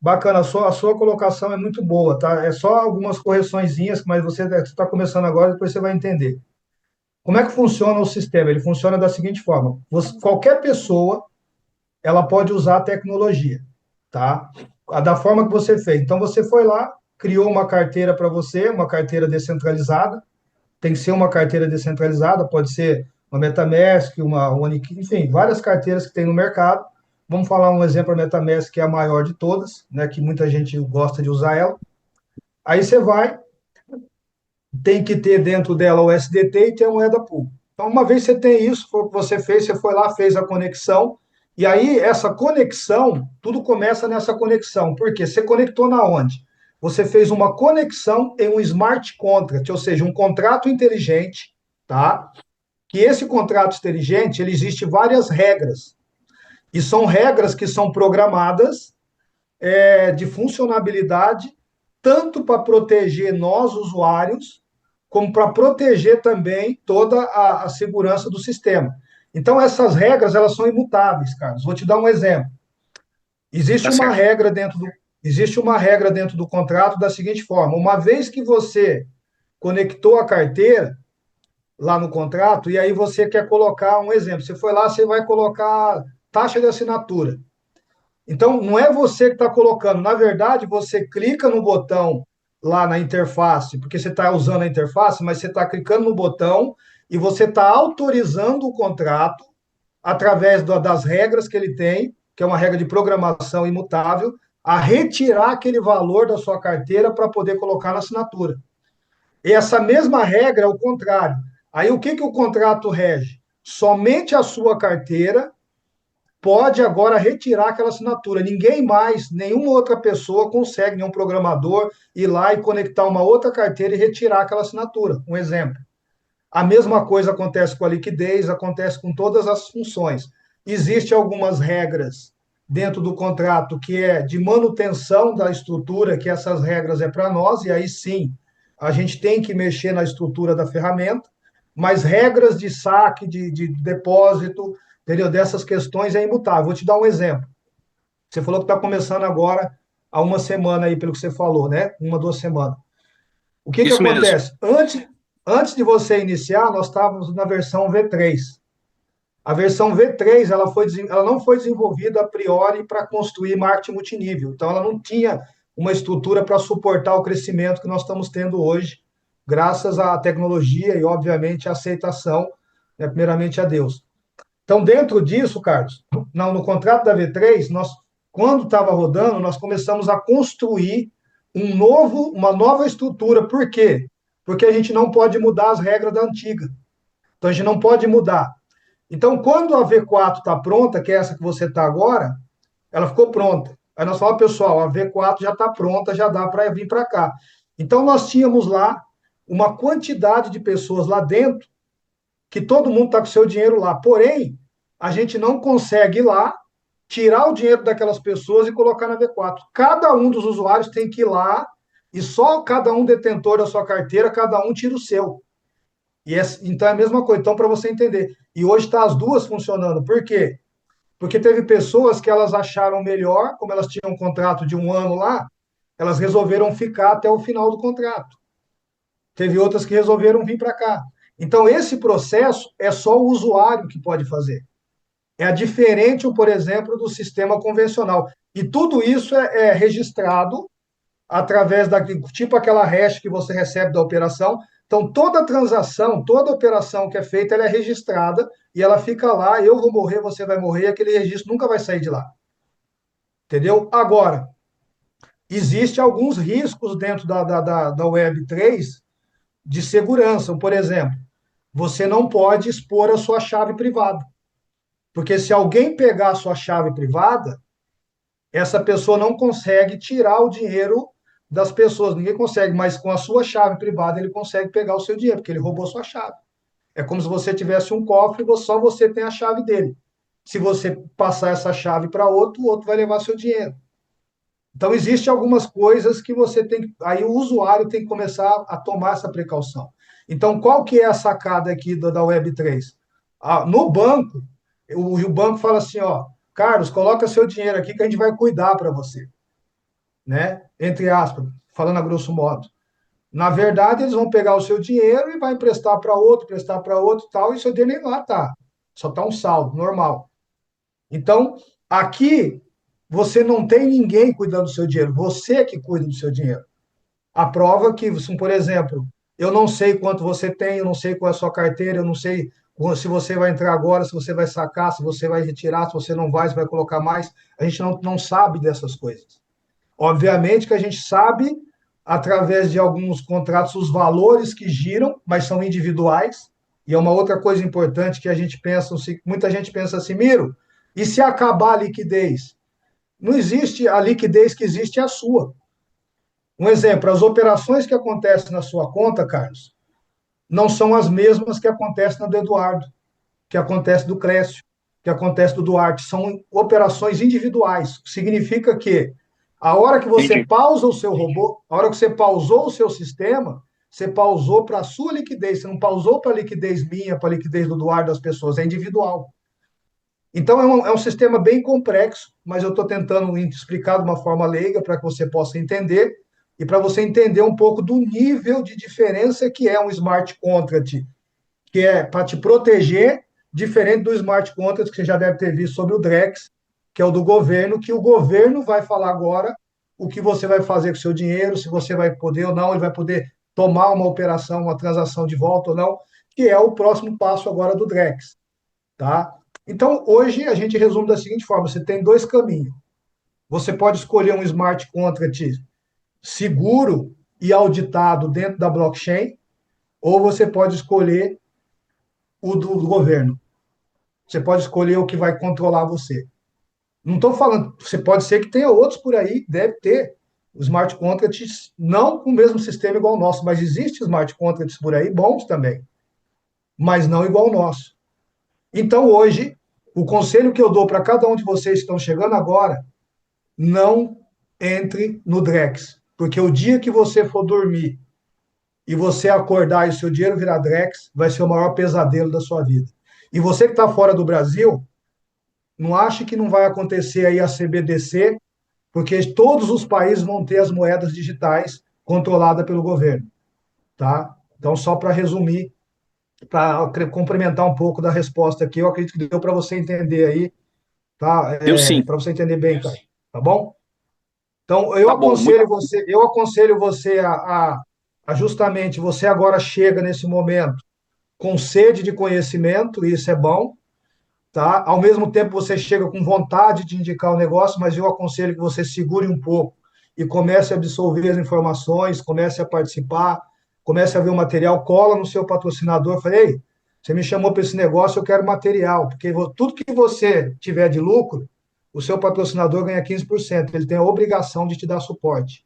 Bacana, a sua colocação é muito boa, tá? É só algumas correçõezinhas, mas você está começando agora, depois você vai entender. Como é que funciona o sistema? Ele funciona da seguinte forma: qualquer pessoa ela pode usar a tecnologia, tá? Da forma que você fez. Então você foi lá, criou uma carteira para você, uma carteira descentralizada. Tem que ser uma carteira descentralizada, pode ser uma MetaMask, uma Unique, enfim, várias carteiras que tem no mercado. Vamos falar um exemplo, a MetaMask, que é a maior de todas, né, que muita gente gosta de usar ela. Aí você vai, tem que ter dentro dela o SDT e tem a moeda pool. Então, uma vez você tem isso, foi o que você fez, você foi lá, fez a conexão, e aí essa conexão, tudo começa nessa conexão. Por quê? Você conectou na onde? Você fez uma conexão em um smart contract, ou seja, um contrato inteligente, tá? Que esse contrato inteligente, ele existe várias regras. E são regras que são programadas de funcionalidade, tanto para proteger nós, usuários, como para proteger também toda a segurança do sistema. Então, essas regras, elas são imutáveis, Carlos. Vou te dar um exemplo. Existe Tá uma certo. regra dentro do contrato da seguinte forma: uma vez que você conectou a carteira lá no contrato, e aí você quer colocar um exemplo, você foi lá, você vai colocar taxa de assinatura. Então, não é você que está colocando, na verdade, você clica no botão lá na interface, porque você está usando a interface, mas você está clicando no botão e você está autorizando o contrato através das regras que ele tem, que é uma regra de programação imutável, a retirar aquele valor da sua carteira para poder colocar na assinatura. E essa mesma regra é o contrário. Aí o que o contrato rege? Somente a sua carteira pode agora retirar aquela assinatura. Ninguém mais, nenhuma outra pessoa consegue, nenhum programador, ir lá e conectar uma outra carteira e retirar aquela assinatura. Um exemplo. A mesma coisa acontece com a liquidez, acontece com todas as funções. Existem algumas regras dentro do contrato que é de manutenção da estrutura, que essas regras é para nós, e aí sim a gente tem que mexer na estrutura da ferramenta, mas regras de saque, de depósito, entendeu? Dessas questões é imutável. Vou te dar um exemplo. Você falou que está começando agora há uma semana aí, pelo que você falou, né? Uma, 2 semanas. O que Isso mesmo. acontece? Antes de você iniciar, nós estávamos na versão V3. A versão V3 ela não foi desenvolvida a priori para construir marketing multinível. Então, ela não tinha uma estrutura para suportar o crescimento que nós estamos tendo hoje, graças à tecnologia e, obviamente, à aceitação, né, primeiramente a Deus. Então, dentro disso, Carlos, no contrato da V3, quando estava rodando, nós começamos a construir uma nova estrutura. Por quê? Porque a gente não pode mudar as regras da antiga. Então, a gente não pode mudar. Então, quando a V4 está pronta, que é essa que você está agora, ela ficou pronta. Aí nós falamos, pessoal, a V4 já está pronta, já dá para vir para cá. Então, nós tínhamos lá uma quantidade de pessoas lá dentro que todo mundo está com seu dinheiro lá. Porém, a gente não consegue ir lá, tirar o dinheiro daquelas pessoas e colocar na V4. Cada um dos usuários tem que ir lá e só cada um detentor da sua carteira, cada um tira o seu. Então é a mesma coisa. Então, para você entender. E hoje está as duas funcionando. Por quê? Porque teve pessoas que elas acharam melhor, como elas tinham um contrato de 1 ano lá, elas resolveram ficar até o final do contrato. Teve outras que resolveram vir para cá. Então, esse processo é só o usuário que pode fazer. É diferente, por exemplo, do sistema convencional. E tudo isso é registrado através tipo aquela hash que você recebe da operação. Então, toda transação, toda operação que é feita, ela é registrada e ela fica lá, eu vou morrer, você vai morrer, e aquele registro nunca vai sair de lá. Entendeu? Agora, existem alguns riscos dentro da Web3 de segurança. Por exemplo, você não pode expor a sua chave privada. Porque se alguém pegar a sua chave privada, essa pessoa não consegue tirar o dinheiro das pessoas. Ninguém consegue, mas com a sua chave privada ele consegue pegar o seu dinheiro, porque ele roubou a sua chave. É como se você tivesse um cofre e só você tem a chave dele. se você passar essa chave para outro, o outro vai levar seu dinheiro. Então, existem algumas coisas que você tem, aí o usuário tem que começar a tomar essa precaução. Então, qual que é a sacada aqui da Web3? No banco, o banco fala assim, ó, Carlos, coloca seu dinheiro aqui que a gente vai cuidar para você, né? Entre aspas, falando a grosso modo. Na verdade, eles vão pegar o seu dinheiro e vai emprestar para outro e tal, e seu dinheiro nem lá tá. Só tá um saldo, normal. Então, aqui, você não tem ninguém cuidando do seu dinheiro, você que cuida do seu dinheiro. A prova que, por exemplo, eu não sei quanto você tem, eu não sei qual é a sua carteira, eu não sei se você vai entrar agora, se você vai sacar, se você vai retirar, se você não vai, se vai colocar mais. A gente não sabe dessas coisas. Obviamente que a gente sabe, através de alguns contratos, os valores que giram, mas são individuais. E é uma outra coisa importante que a gente pensa, muita gente pensa assim, Miro, e se acabar a liquidez? Não existe a liquidez que existe é a sua. Um exemplo, as operações que acontecem na sua conta, Carlos, não são as mesmas que acontecem na do Eduardo, que acontece do Clécio, que acontece do Duarte. São operações individuais. Significa que a hora que você pausa o seu robô, a hora que você pausou o seu sistema, você pausou para a sua liquidez, você não pausou para a liquidez minha, para a liquidez do Eduardo, das pessoas, é individual. Então, é um sistema bem complexo, mas eu estou tentando explicar de uma forma leiga para que você possa entender e para você entender um pouco do nível de diferença que é um smart contract, que é para te proteger, diferente do smart contract que você já deve ter visto sobre o Drex, que é o do governo, que o governo vai falar agora o que você vai fazer com o seu dinheiro, se você vai poder ou não, ele vai poder tomar uma operação, uma transação de volta ou não, que é o próximo passo agora do Drex, tá? Então, hoje, a gente resume da seguinte forma, você tem dois caminhos. Você pode escolher um smart contract seguro e auditado dentro da blockchain, ou você pode escolher o do governo. Você pode escolher o que vai controlar você. Não estou falando, você pode ser que tenha outros por aí, deve ter smart contracts, não com o mesmo sistema igual o nosso, mas existe smart contracts por aí bons também, mas não igual o nosso. Então, hoje, o conselho que eu dou para cada um de vocês que estão chegando agora, não entre no Drex, porque o dia que você for dormir e você acordar e o seu dinheiro virar Drex, vai ser o maior pesadelo da sua vida. E você que está fora do Brasil, não ache que não vai acontecer aí a CBDC, porque todos os países vão ter as moedas digitais controladas pelo governo, tá? Então, só para resumir, para complementar um pouco da resposta aqui, eu acredito que deu para você entender aí, tá? Eu sim. Para você entender bem, cara, tá bom? Então, eu aconselho você a justamente, você agora chega nesse momento com sede de conhecimento, e isso é bom, tá? Ao mesmo tempo, você chega com vontade de indicar o negócio, mas eu aconselho que você segure um pouco e comece a absorver as informações, comece a participar, comece a ver o material, cola no seu patrocinador, fala, ei, você me chamou para esse negócio, eu quero material, porque tudo que você tiver de lucro, o seu patrocinador ganha 15%, ele tem a obrigação de te dar suporte,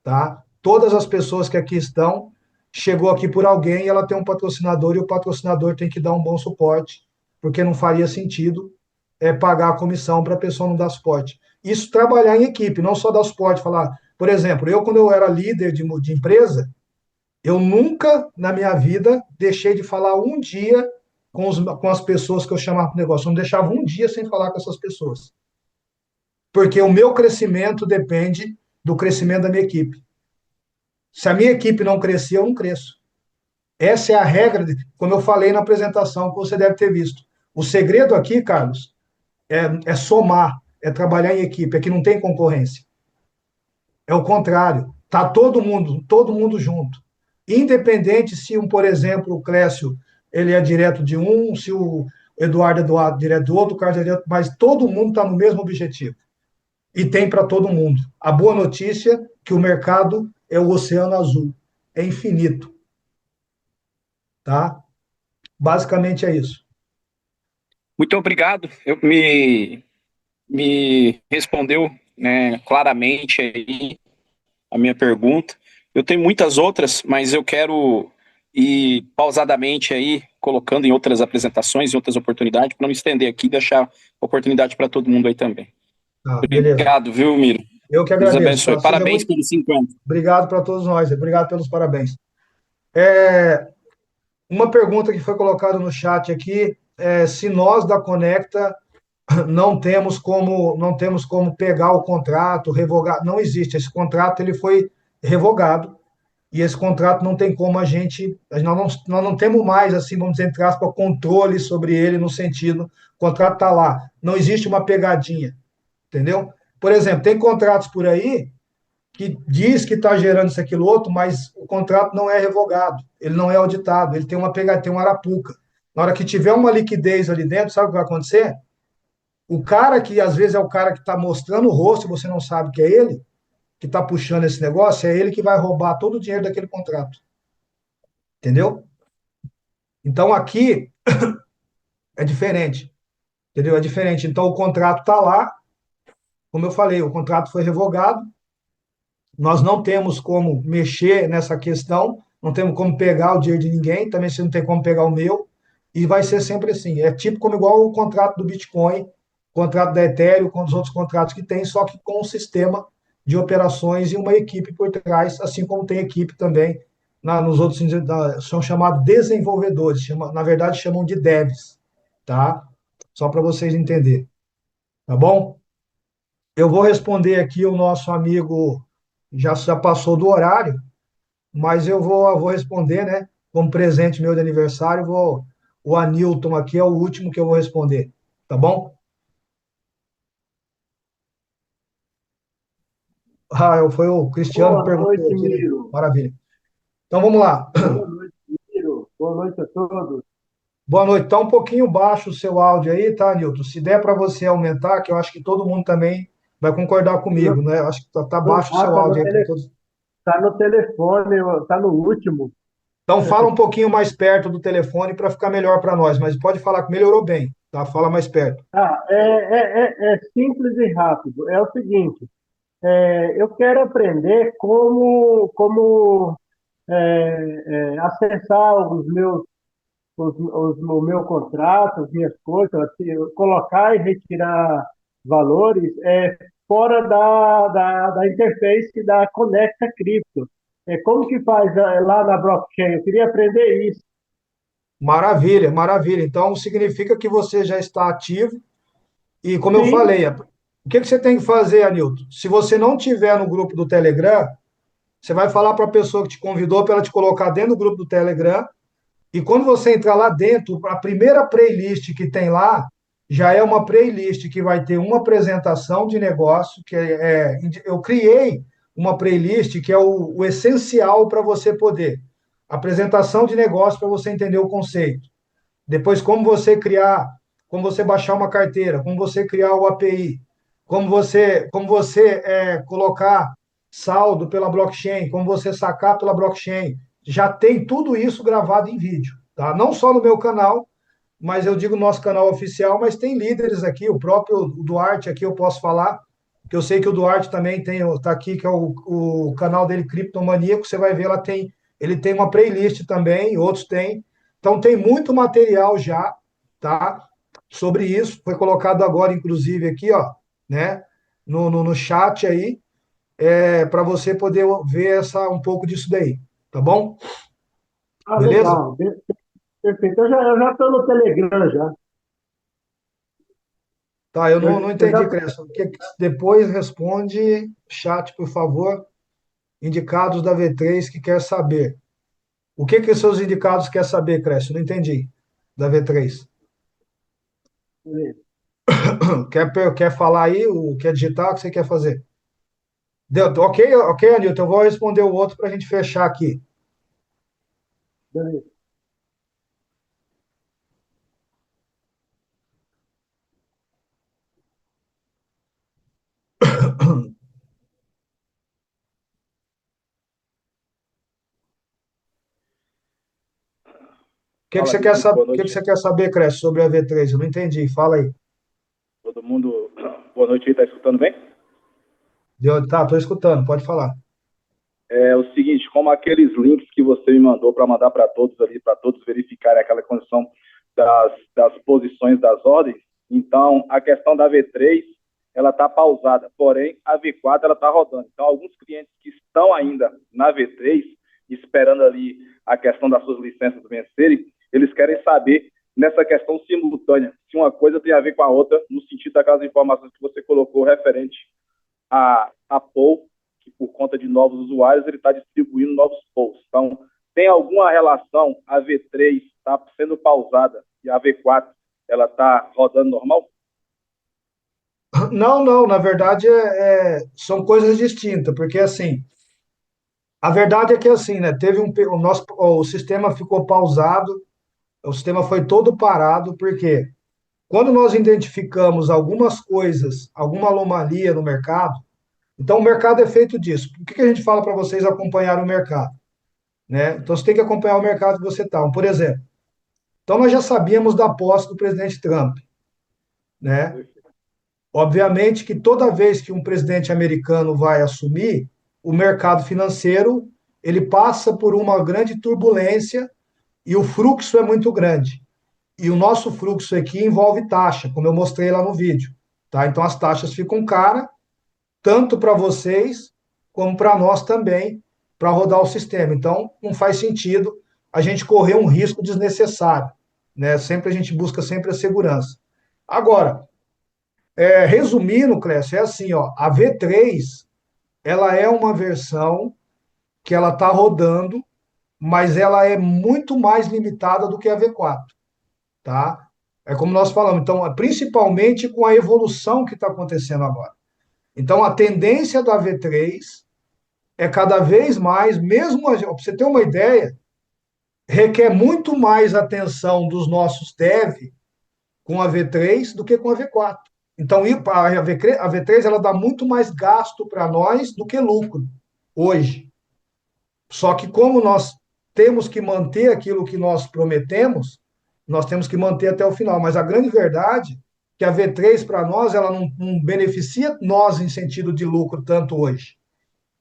tá? Todas as pessoas que aqui estão, chegou aqui por alguém e ela tem um patrocinador e o patrocinador tem que dar um bom suporte, porque não faria sentido pagar a comissão para a pessoa não dar suporte. Isso trabalhar em equipe, não só dar suporte, falar, por exemplo, eu quando eu era líder de empresa, eu nunca na minha vida deixei de falar um dia com as pessoas que eu chamava para o negócio, eu não deixava um dia sem falar com essas pessoas. Porque o meu crescimento depende do crescimento da minha equipe. Se a minha equipe não crescer, eu não cresço. Essa é a regra, como eu falei na apresentação, que você deve ter visto. O segredo aqui, Carlos, é somar, é trabalhar em equipe, é que não tem concorrência. É o contrário. Tá todo mundo junto. Independente se, por exemplo, o Clécio, ele é direto de um, se o Eduardo é direto do outro, o Carlos é direto, mas todo mundo está no mesmo objetivo. E tem para todo mundo. A boa notícia é que o mercado é o oceano azul. É infinito. Tá? Basicamente é isso. Muito obrigado. Me respondeu, né, claramente aí a minha pergunta. Eu tenho muitas outras, mas eu quero ir pausadamente aí colocando em outras apresentações, em outras oportunidades, para não estender aqui e deixar oportunidade para todo mundo aí também. Obrigado, viu, Miro? Eu que agradeço. Deus abençoe. Tá? Parabéns pelos 5 anos. Obrigado para todos nós. Obrigado pelos parabéns. Uma pergunta que foi colocada no chat aqui é se nós da Conecta não temos como pegar o contrato, revogar. Não existe. Esse contrato ele foi revogado e esse contrato não tem como nós não temos mais, assim, vamos dizer, entre aspas, controle sobre ele no sentido, o contrato está lá. Não existe uma pegadinha, entendeu? Por exemplo, tem contratos por aí que diz que está gerando isso, aquilo, outro, mas o contrato não é revogado, ele não é auditado, ele tem uma pegadinha, tem uma arapuca. Na hora que tiver uma liquidez ali dentro, sabe o que vai acontecer? O cara que às vezes é o cara que está mostrando o rosto e você não sabe que é ele, que está puxando esse negócio, é ele que vai roubar todo o dinheiro daquele contrato. Entendeu? Então aqui é diferente. Entendeu? É diferente. Então o contrato está lá, como eu falei, o contrato foi revogado, nós não temos como mexer nessa questão, não temos como pegar o dinheiro de ninguém, também você não tem como pegar o meu, e vai ser sempre assim. É tipo como igual o contrato do Bitcoin, contrato da Ethereum, com os outros contratos que tem, só que com um sistema de operações e uma equipe por trás, assim como tem equipe também nos outros, são chamados desenvolvedores, na verdade chamam de devs, tá? Só para vocês entenderem, tá bom? Eu vou responder aqui o nosso amigo, já passou do horário, mas eu vou responder, né? Como presente meu de aniversário, o Anilton aqui é o último que eu vou responder, tá bom? Foi o Cristiano que Boa perguntou noite, aqui, né? Miro. Maravilha. Então vamos lá. Boa noite, Miro. Boa noite a todos. Boa noite. Está um pouquinho baixo o seu áudio aí, tá, Nilton? Se der para você aumentar, que eu acho que todo mundo também vai concordar comigo, né? Eu acho que tá baixo o seu áudio aí para todos. Tá no telefone, tá no último. Então fala um pouquinho mais perto do telefone para ficar melhor para nós, mas pode falar que melhorou bem, tá? Fala mais perto. É simples e rápido. É o seguinte, eu quero aprender como acessar o meu contrato, as minhas coisas, assim, colocar e retirar valores fora da interface da Conecta Cripto. Como que faz lá na blockchain? Eu queria aprender isso. Maravilha, maravilha. Então significa que você já está ativo e, como eu Sim. falei, o que você tem que fazer, Anilton? Se você não tiver no grupo do Telegram, você vai falar para a pessoa que te convidou para ela te colocar dentro do grupo do Telegram. E quando você entrar lá dentro, a primeira playlist que tem lá já é uma playlist que vai ter uma apresentação de negócio, eu criei uma playlist que é o essencial para você poder. Apresentação de negócio para você entender o conceito. Depois, como você baixar uma carteira, como você criar o API, como você colocar saldo pela blockchain, como você sacar pela blockchain. Já tem tudo isso gravado em vídeo, tá? Não só no meu canal, mas eu digo nosso canal oficial, mas tem líderes aqui, o próprio Duarte aqui eu posso falar, que eu sei que o Duarte também tá aqui, que é o canal dele, Criptomaníaco, você vai ver, ele tem uma playlist também, outros têm. Então tem muito material já, tá? Sobre isso, foi colocado agora, inclusive, aqui, ó, né? No chat aí, para você poder ver um pouco disso daí, tá bom? Beleza? Legal. Perfeito. Eu já estou no Telegram já. Tá, eu não entendi, Cresson. Depois responde, chat, por favor. Indicados da V3 que quer saber. O que os seus indicados quer saber, Cresson? Não entendi. Da V3. Quer falar aí, quer digitar, o que você quer fazer? Ok, Anilton, eu vou responder o outro para a gente fechar aqui. Beleza. O que você quer saber? O que você quer saber, Cresce, sobre a V3? Eu não entendi. Fala aí. Todo mundo, boa noite, está escutando bem? Tá, estou escutando, pode falar. É o seguinte, como aqueles links que você me mandou para mandar para todos ali, para todos verificarem aquela condição das posições das ordens, então a questão da V3, ela está pausada, porém a V4 ela está rodando. Então alguns clientes que estão ainda na V3, esperando ali a questão das suas licenças vencerem, eles querem saber nessa questão simultânea, se uma coisa tem a ver com a outra, no sentido daquelas informações que você colocou referente a pool, que por conta de novos usuários, ele está distribuindo novos pools. Então, tem alguma relação, a V3 está sendo pausada e a V4 ela está rodando normal? Não, na verdade são coisas distintas, porque assim, a verdade é que assim, né, o sistema ficou pausado, o sistema foi todo parado, porque quando nós identificamos algumas coisas, alguma anomalia no mercado, então o mercado é feito disso. Por que a gente fala para vocês acompanhar o mercado? Né? Então você tem que acompanhar o mercado que você está. Por exemplo, então nós já sabíamos da posse do presidente Trump, né? Obviamente que toda vez que um presidente americano vai assumir, o mercado financeiro ele passa por uma grande turbulência e o fluxo é muito grande. E o nosso fluxo aqui envolve taxa, como eu mostrei lá no vídeo, tá? Então as taxas ficam caras, tanto para vocês como para nós também, para rodar o sistema. Então não faz sentido a gente correr um risco desnecessário, né? Sempre a gente busca sempre a segurança. Agora, resumindo, Clécio, é assim, ó, a V3, ela é uma versão que ela está rodando, mas ela é muito mais limitada do que a V4, tá? É como nós falamos, então, principalmente com a evolução que está acontecendo agora. Então, a tendência da V3 é cada vez mais, mesmo, para você ter uma ideia, requer muito mais atenção dos nossos dev com a V3 do que com a V4. Então, a V3 ela dá muito mais gasto para nós do que lucro hoje. Só que como nós temos que manter aquilo que nós prometemos, nós temos que manter até o final. Mas a grande verdade é que a V3 para nós ela não beneficia nós em sentido de lucro tanto hoje,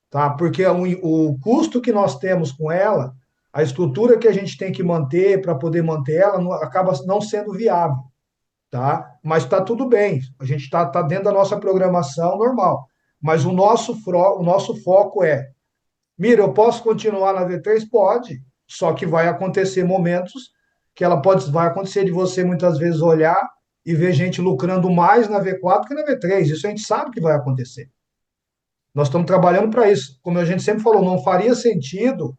tá? Porque o custo que nós temos com ela, a estrutura que a gente tem que manter para poder manter ela, acaba não sendo viável, tá? Mas está tudo bem, a gente está dentro da nossa programação normal. Mas o nosso foco é, Mira, eu posso continuar na V3? Pode, só que vai acontecer momentos que vai acontecer de você muitas vezes olhar e ver gente lucrando mais na V4 que na V3. Isso a gente sabe que vai acontecer. Nós estamos trabalhando para isso. Como a gente sempre falou, não faria sentido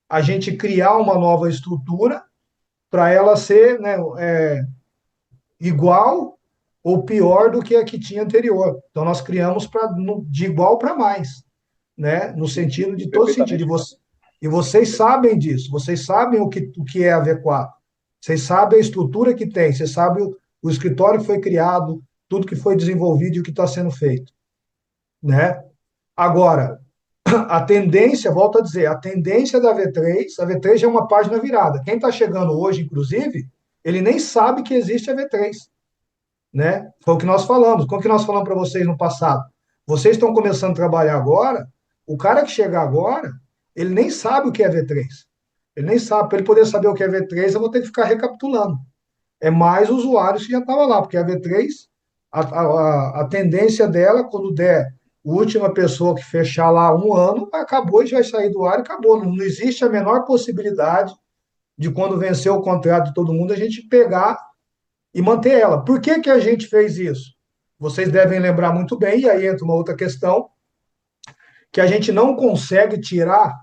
a gente criar uma nova estrutura para ela ser, né, igual ou pior do que a que tinha anterior. Então, nós criamos de igual para mais, né? No sentido de todo sentido. E vocês sabem disso, vocês sabem o que é a V4, vocês sabem a estrutura que tem, vocês sabem o escritório que foi criado, tudo que foi desenvolvido e o que está sendo feito, né? Agora, a tendência, volto a dizer, a tendência da V3, a V3 já é uma página virada. Quem está chegando hoje, inclusive, ele nem sabe que existe a V3, né? Foi o que nós falamos. Como que nós falamos para vocês no passado? Vocês estão começando a trabalhar agora, o cara que chegar agora, ele nem sabe o que é V3. Ele nem sabe. Para ele poder saber o que é V3, eu vou ter que ficar recapitulando. É mais usuários que já estavam lá, porque a V3, a tendência dela, quando der a última pessoa que fechar lá um ano, acabou e já vai sair do ar e acabou. Não existe a menor possibilidade de quando vencer o contrato de todo mundo, a gente pegar e manter ela. Por que a gente fez isso? Vocês devem lembrar muito bem, e aí entra uma outra questão, que a gente não consegue tirar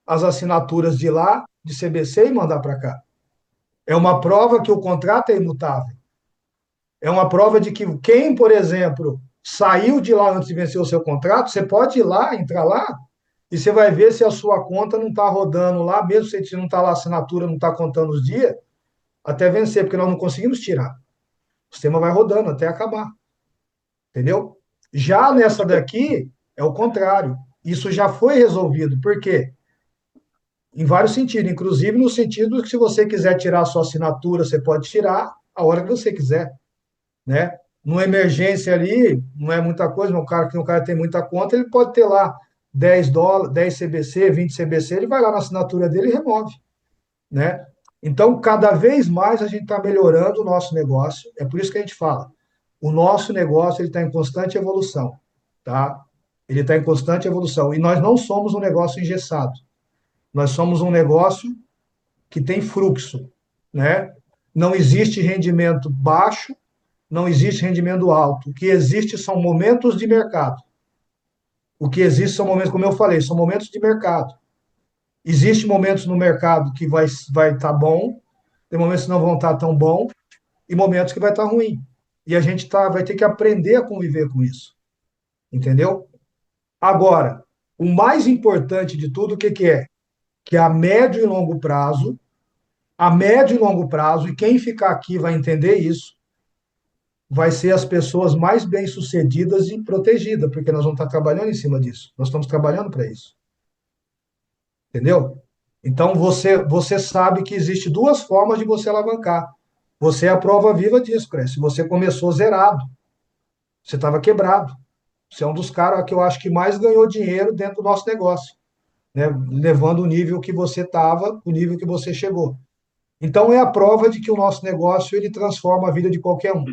as assinaturas de lá, de CBC, e mandar para cá. É uma prova que o contrato é imutável. É uma prova de que quem, por exemplo, saiu de lá antes de vencer o seu contrato, você pode ir lá, entrar lá, e você vai ver se a sua conta não está rodando lá, mesmo se não está lá a assinatura, não está contando os dias, até vencer, porque nós não conseguimos tirar. O sistema vai rodando até acabar. Entendeu? Já nessa daqui, é o contrário. Isso já foi resolvido. Por quê? Em vários sentidos, inclusive no sentido que se você quiser tirar a sua assinatura, você pode tirar a hora que você quiser, né? Numa emergência ali, não é muita coisa, mas o cara tem muita conta, ele pode ter lá US$ 10 CBC, 20 CBC, ele vai lá na assinatura dele e remove, né? Então, cada vez mais a gente está melhorando o nosso negócio. É por isso que a gente fala, o nosso negócio ele está em constante evolução, tá? Ele está em constante evolução. E nós não somos um negócio engessado. Nós somos um negócio que tem fluxo, né? Não existe rendimento baixo, não existe rendimento alto. O que existe são momentos de mercado. O que existe são momentos, como eu falei, são momentos de mercado. Existem momentos no mercado que vai estar bom, tem momentos que não vão estar tão bom e momentos que vai estar ruim. E a gente vai ter que aprender a conviver com isso. Entendeu? Agora, o mais importante de tudo, o que, que é? Que a médio e longo prazo, e quem ficar aqui vai entender isso, vai ser as pessoas mais bem-sucedidas e protegidas, porque nós vamos estar trabalhando em cima disso. Nós estamos trabalhando para isso. Entendeu? Então, você sabe que existe duas formas de você alavancar. Você é a prova viva disso, Cresce. Você começou zerado. Você estava quebrado. Você é um dos caras que eu acho que mais ganhou dinheiro dentro do nosso negócio, né? Levando o nível que você estava, o nível que você chegou. Então, é a prova de que o nosso negócio ele transforma a vida de qualquer um.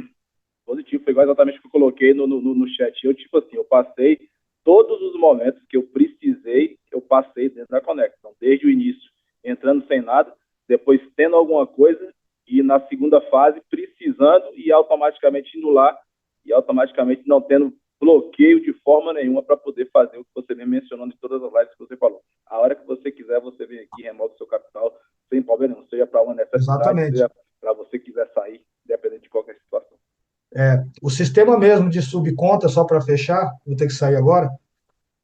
Positivo, foi igual exatamente o que eu coloquei no chat. Eu, tipo assim, eu passei todos os momentos que eu precisei, eu passei dentro da Conecta. Então, desde o início, entrando sem nada, depois tendo alguma coisa, e na segunda fase, precisando e automaticamente indo lá, e automaticamente não tendo bloqueio de forma nenhuma para poder fazer o que você vem mencionando em todas as lives que você falou. A hora que você quiser, você vem aqui, remove o seu capital, sem problema nenhum, seja para uma necessidade, Exatamente. seja para você quiser sair, independente de qualquer situação. O sistema mesmo de subconta, só para fechar, vou ter que sair agora,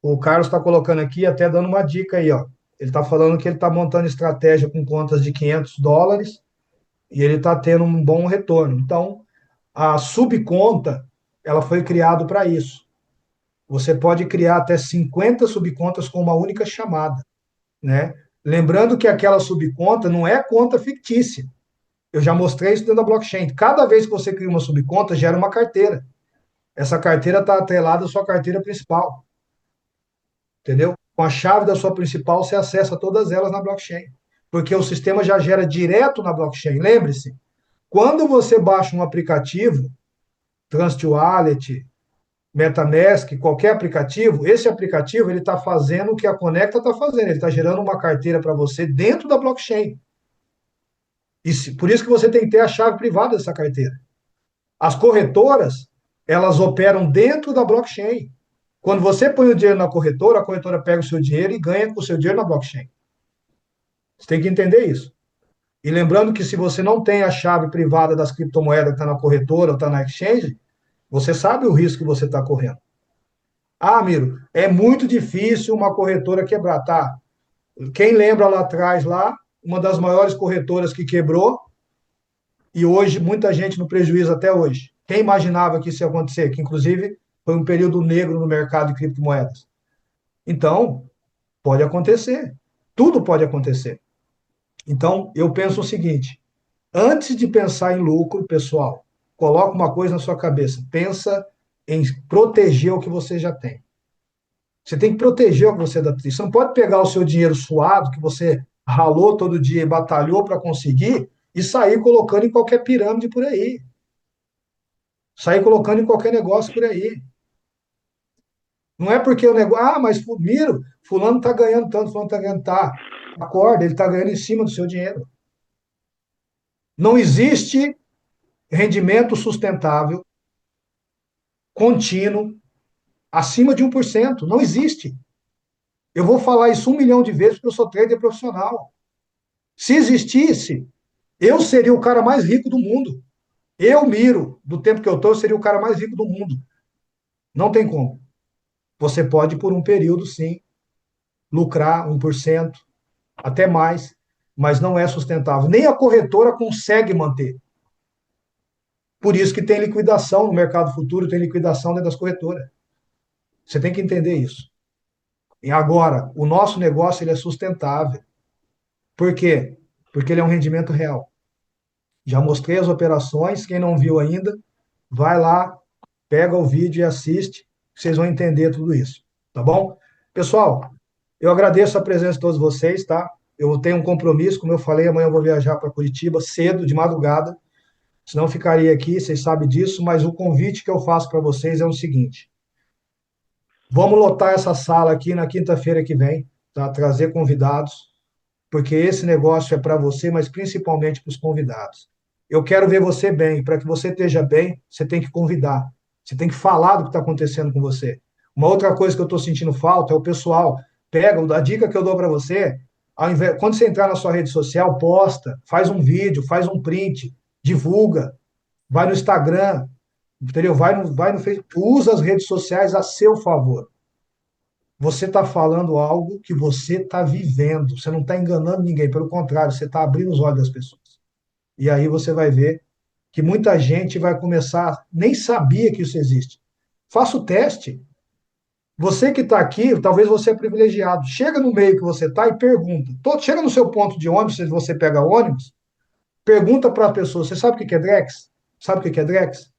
o Carlos está colocando aqui, até dando uma dica aí, ó. Ele está falando que ele está montando estratégia com contas de US$ 500 e ele está tendo um bom retorno. Então, a subconta, ela foi criada para isso. Você pode criar até 50 subcontas com uma única chamada, né? Lembrando que aquela subconta não é conta fictícia. Eu já mostrei isso dentro da blockchain. Cada vez que você cria uma subconta, gera uma carteira. Essa carteira está atrelada à sua carteira principal. Entendeu? Com a chave da sua principal, você acessa todas elas na blockchain. Porque o sistema já gera direto na blockchain. Lembre-se, quando você baixa um aplicativo, Trust Wallet, MetaMask, qualquer aplicativo, esse aplicativo ele está fazendo o que a Conecta está fazendo. Ele está gerando uma carteira para você dentro da blockchain. Por isso que você tem que ter a chave privada dessa carteira. As corretoras, elas operam dentro da blockchain. Quando você põe o dinheiro na corretora, a corretora pega o seu dinheiro e ganha com o seu dinheiro na blockchain. Você tem que entender isso. E lembrando que se você não tem a chave privada das criptomoedas que está na corretora ou está na exchange, você sabe o risco que você está correndo. Ah, Miro, é muito difícil uma corretora quebrar, tá? Quem lembra lá atrás, uma das maiores corretoras que quebrou, e hoje muita gente no prejuízo até hoje. Quem imaginava que isso ia acontecer? Que inclusive foi um período negro no mercado de criptomoedas. Então, pode acontecer. Tudo pode acontecer. Então, eu penso o seguinte, antes de pensar em lucro, pessoal, coloca uma coisa na sua cabeça, pensa em proteger o que você já tem. Você tem que proteger o que você já tem. Você não pode pegar o seu dinheiro suado, que você ralou todo dia e batalhou para conseguir, e sair colocando em qualquer pirâmide por aí. Sair colocando em qualquer negócio por aí. Não é porque o negócio, mas Miro, fulano está ganhando tanto, fulano está ganhando, tá. Acorda, ele está ganhando em cima do seu dinheiro. Não existe rendimento sustentável, contínuo, acima de 1%. Não existe. Eu vou falar isso 1 milhão de vezes porque eu sou trader profissional. Se existisse, eu seria o cara mais rico do mundo. Eu, Miro, do tempo que eu estou, eu seria o cara mais rico do mundo. Não tem como. Você pode, por um período, sim, lucrar 1%, até mais, mas não é sustentável. Nem a corretora consegue manter. Por isso que tem liquidação no mercado futuro, tem liquidação dentro das corretoras. Você tem que entender isso. E agora, o nosso negócio ele é sustentável. Por quê? Porque ele é um rendimento real. Já mostrei as operações, quem não viu ainda, vai lá, pega o vídeo e assiste, vocês vão entender tudo isso, tá bom? Pessoal, eu agradeço a presença de todos vocês, tá? Eu tenho um compromisso, como eu falei, amanhã eu vou viajar para Curitiba cedo, de madrugada, senão eu ficaria aqui, vocês sabem disso, mas o convite que eu faço para vocês é o seguinte: vamos lotar essa sala aqui na quinta-feira que vem, tá? Trazer convidados, porque esse negócio é para você, mas principalmente para os convidados. Eu quero ver você bem. Para que você esteja bem, você tem que convidar. Você tem que falar do que está acontecendo com você. Uma outra coisa que eu estou sentindo falta é o pessoal pega a dica que eu dou para você, ao invés, quando você entrar na sua rede social, posta, faz um vídeo, faz um print, divulga, vai no Instagram, entendeu? Vai no Facebook, usa as redes sociais a seu favor. Você está falando algo que você está vivendo. Você não está enganando ninguém, pelo contrário, você está abrindo os olhos das pessoas. E aí você vai ver que muita gente vai começar, nem sabia que isso existe. Faça o teste. Você que está aqui, talvez você é privilegiado. Chega no meio que você está e pergunta. Chega no seu ponto de ônibus, se você pega ônibus, pergunta para a pessoa: você sabe o que é Drex? Sabe o que é Drex?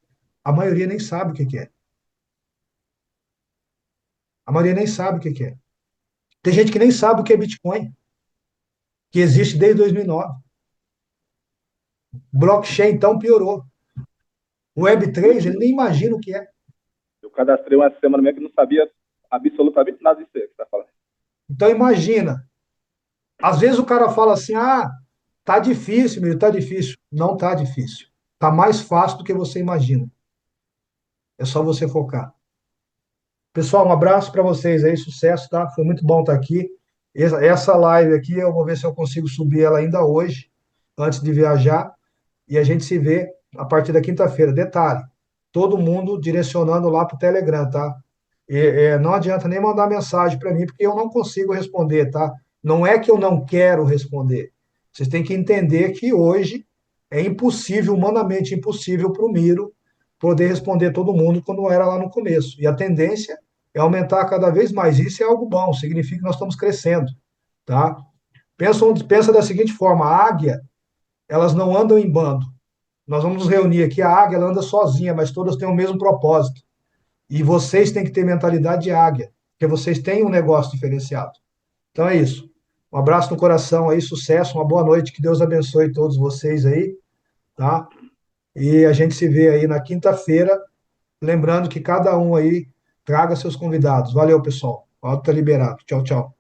A maioria nem sabe o que é. A maioria nem sabe o que é. Tem gente que nem sabe o que é Bitcoin, que existe desde 2009. Blockchain, então, piorou. O Web3, ele nem imagina o que é. Eu cadastrei uma semana mesmo que não sabia absolutamente nada disso aí que você está falando. Então, imagina. Às vezes o cara fala assim: ah, tá difícil, meu, tá difícil. Não tá difícil. Tá mais fácil do que você imagina. É só você focar. Pessoal, um abraço para vocês aí, sucesso, tá? Foi muito bom estar aqui. Essa live aqui, eu vou ver se eu consigo subir ela ainda hoje, antes de viajar, e a gente se vê a partir da quinta-feira. Detalhe, todo mundo direcionando lá para o Telegram, tá? Não adianta nem mandar mensagem para mim, porque eu não consigo responder, tá? Não é que eu não quero responder. Vocês têm que entender que hoje é impossível, humanamente impossível para o Miro poder responder todo mundo como era lá no começo. E a tendência é aumentar cada vez mais. Isso é algo bom, significa que nós estamos crescendo, tá? Pensa da seguinte forma: a águia, elas não andam em bando. Nós vamos nos reunir aqui, a águia ela anda sozinha, mas todas têm o mesmo propósito. E vocês têm que ter mentalidade de águia, porque vocês têm um negócio diferenciado. Então é isso. Um abraço no coração aí, sucesso, uma boa noite, que Deus abençoe todos vocês aí, tá? E a gente se vê aí na quinta-feira, lembrando que cada um aí traga seus convidados. Valeu, pessoal. O áudio tá liberado. Tchau, tchau.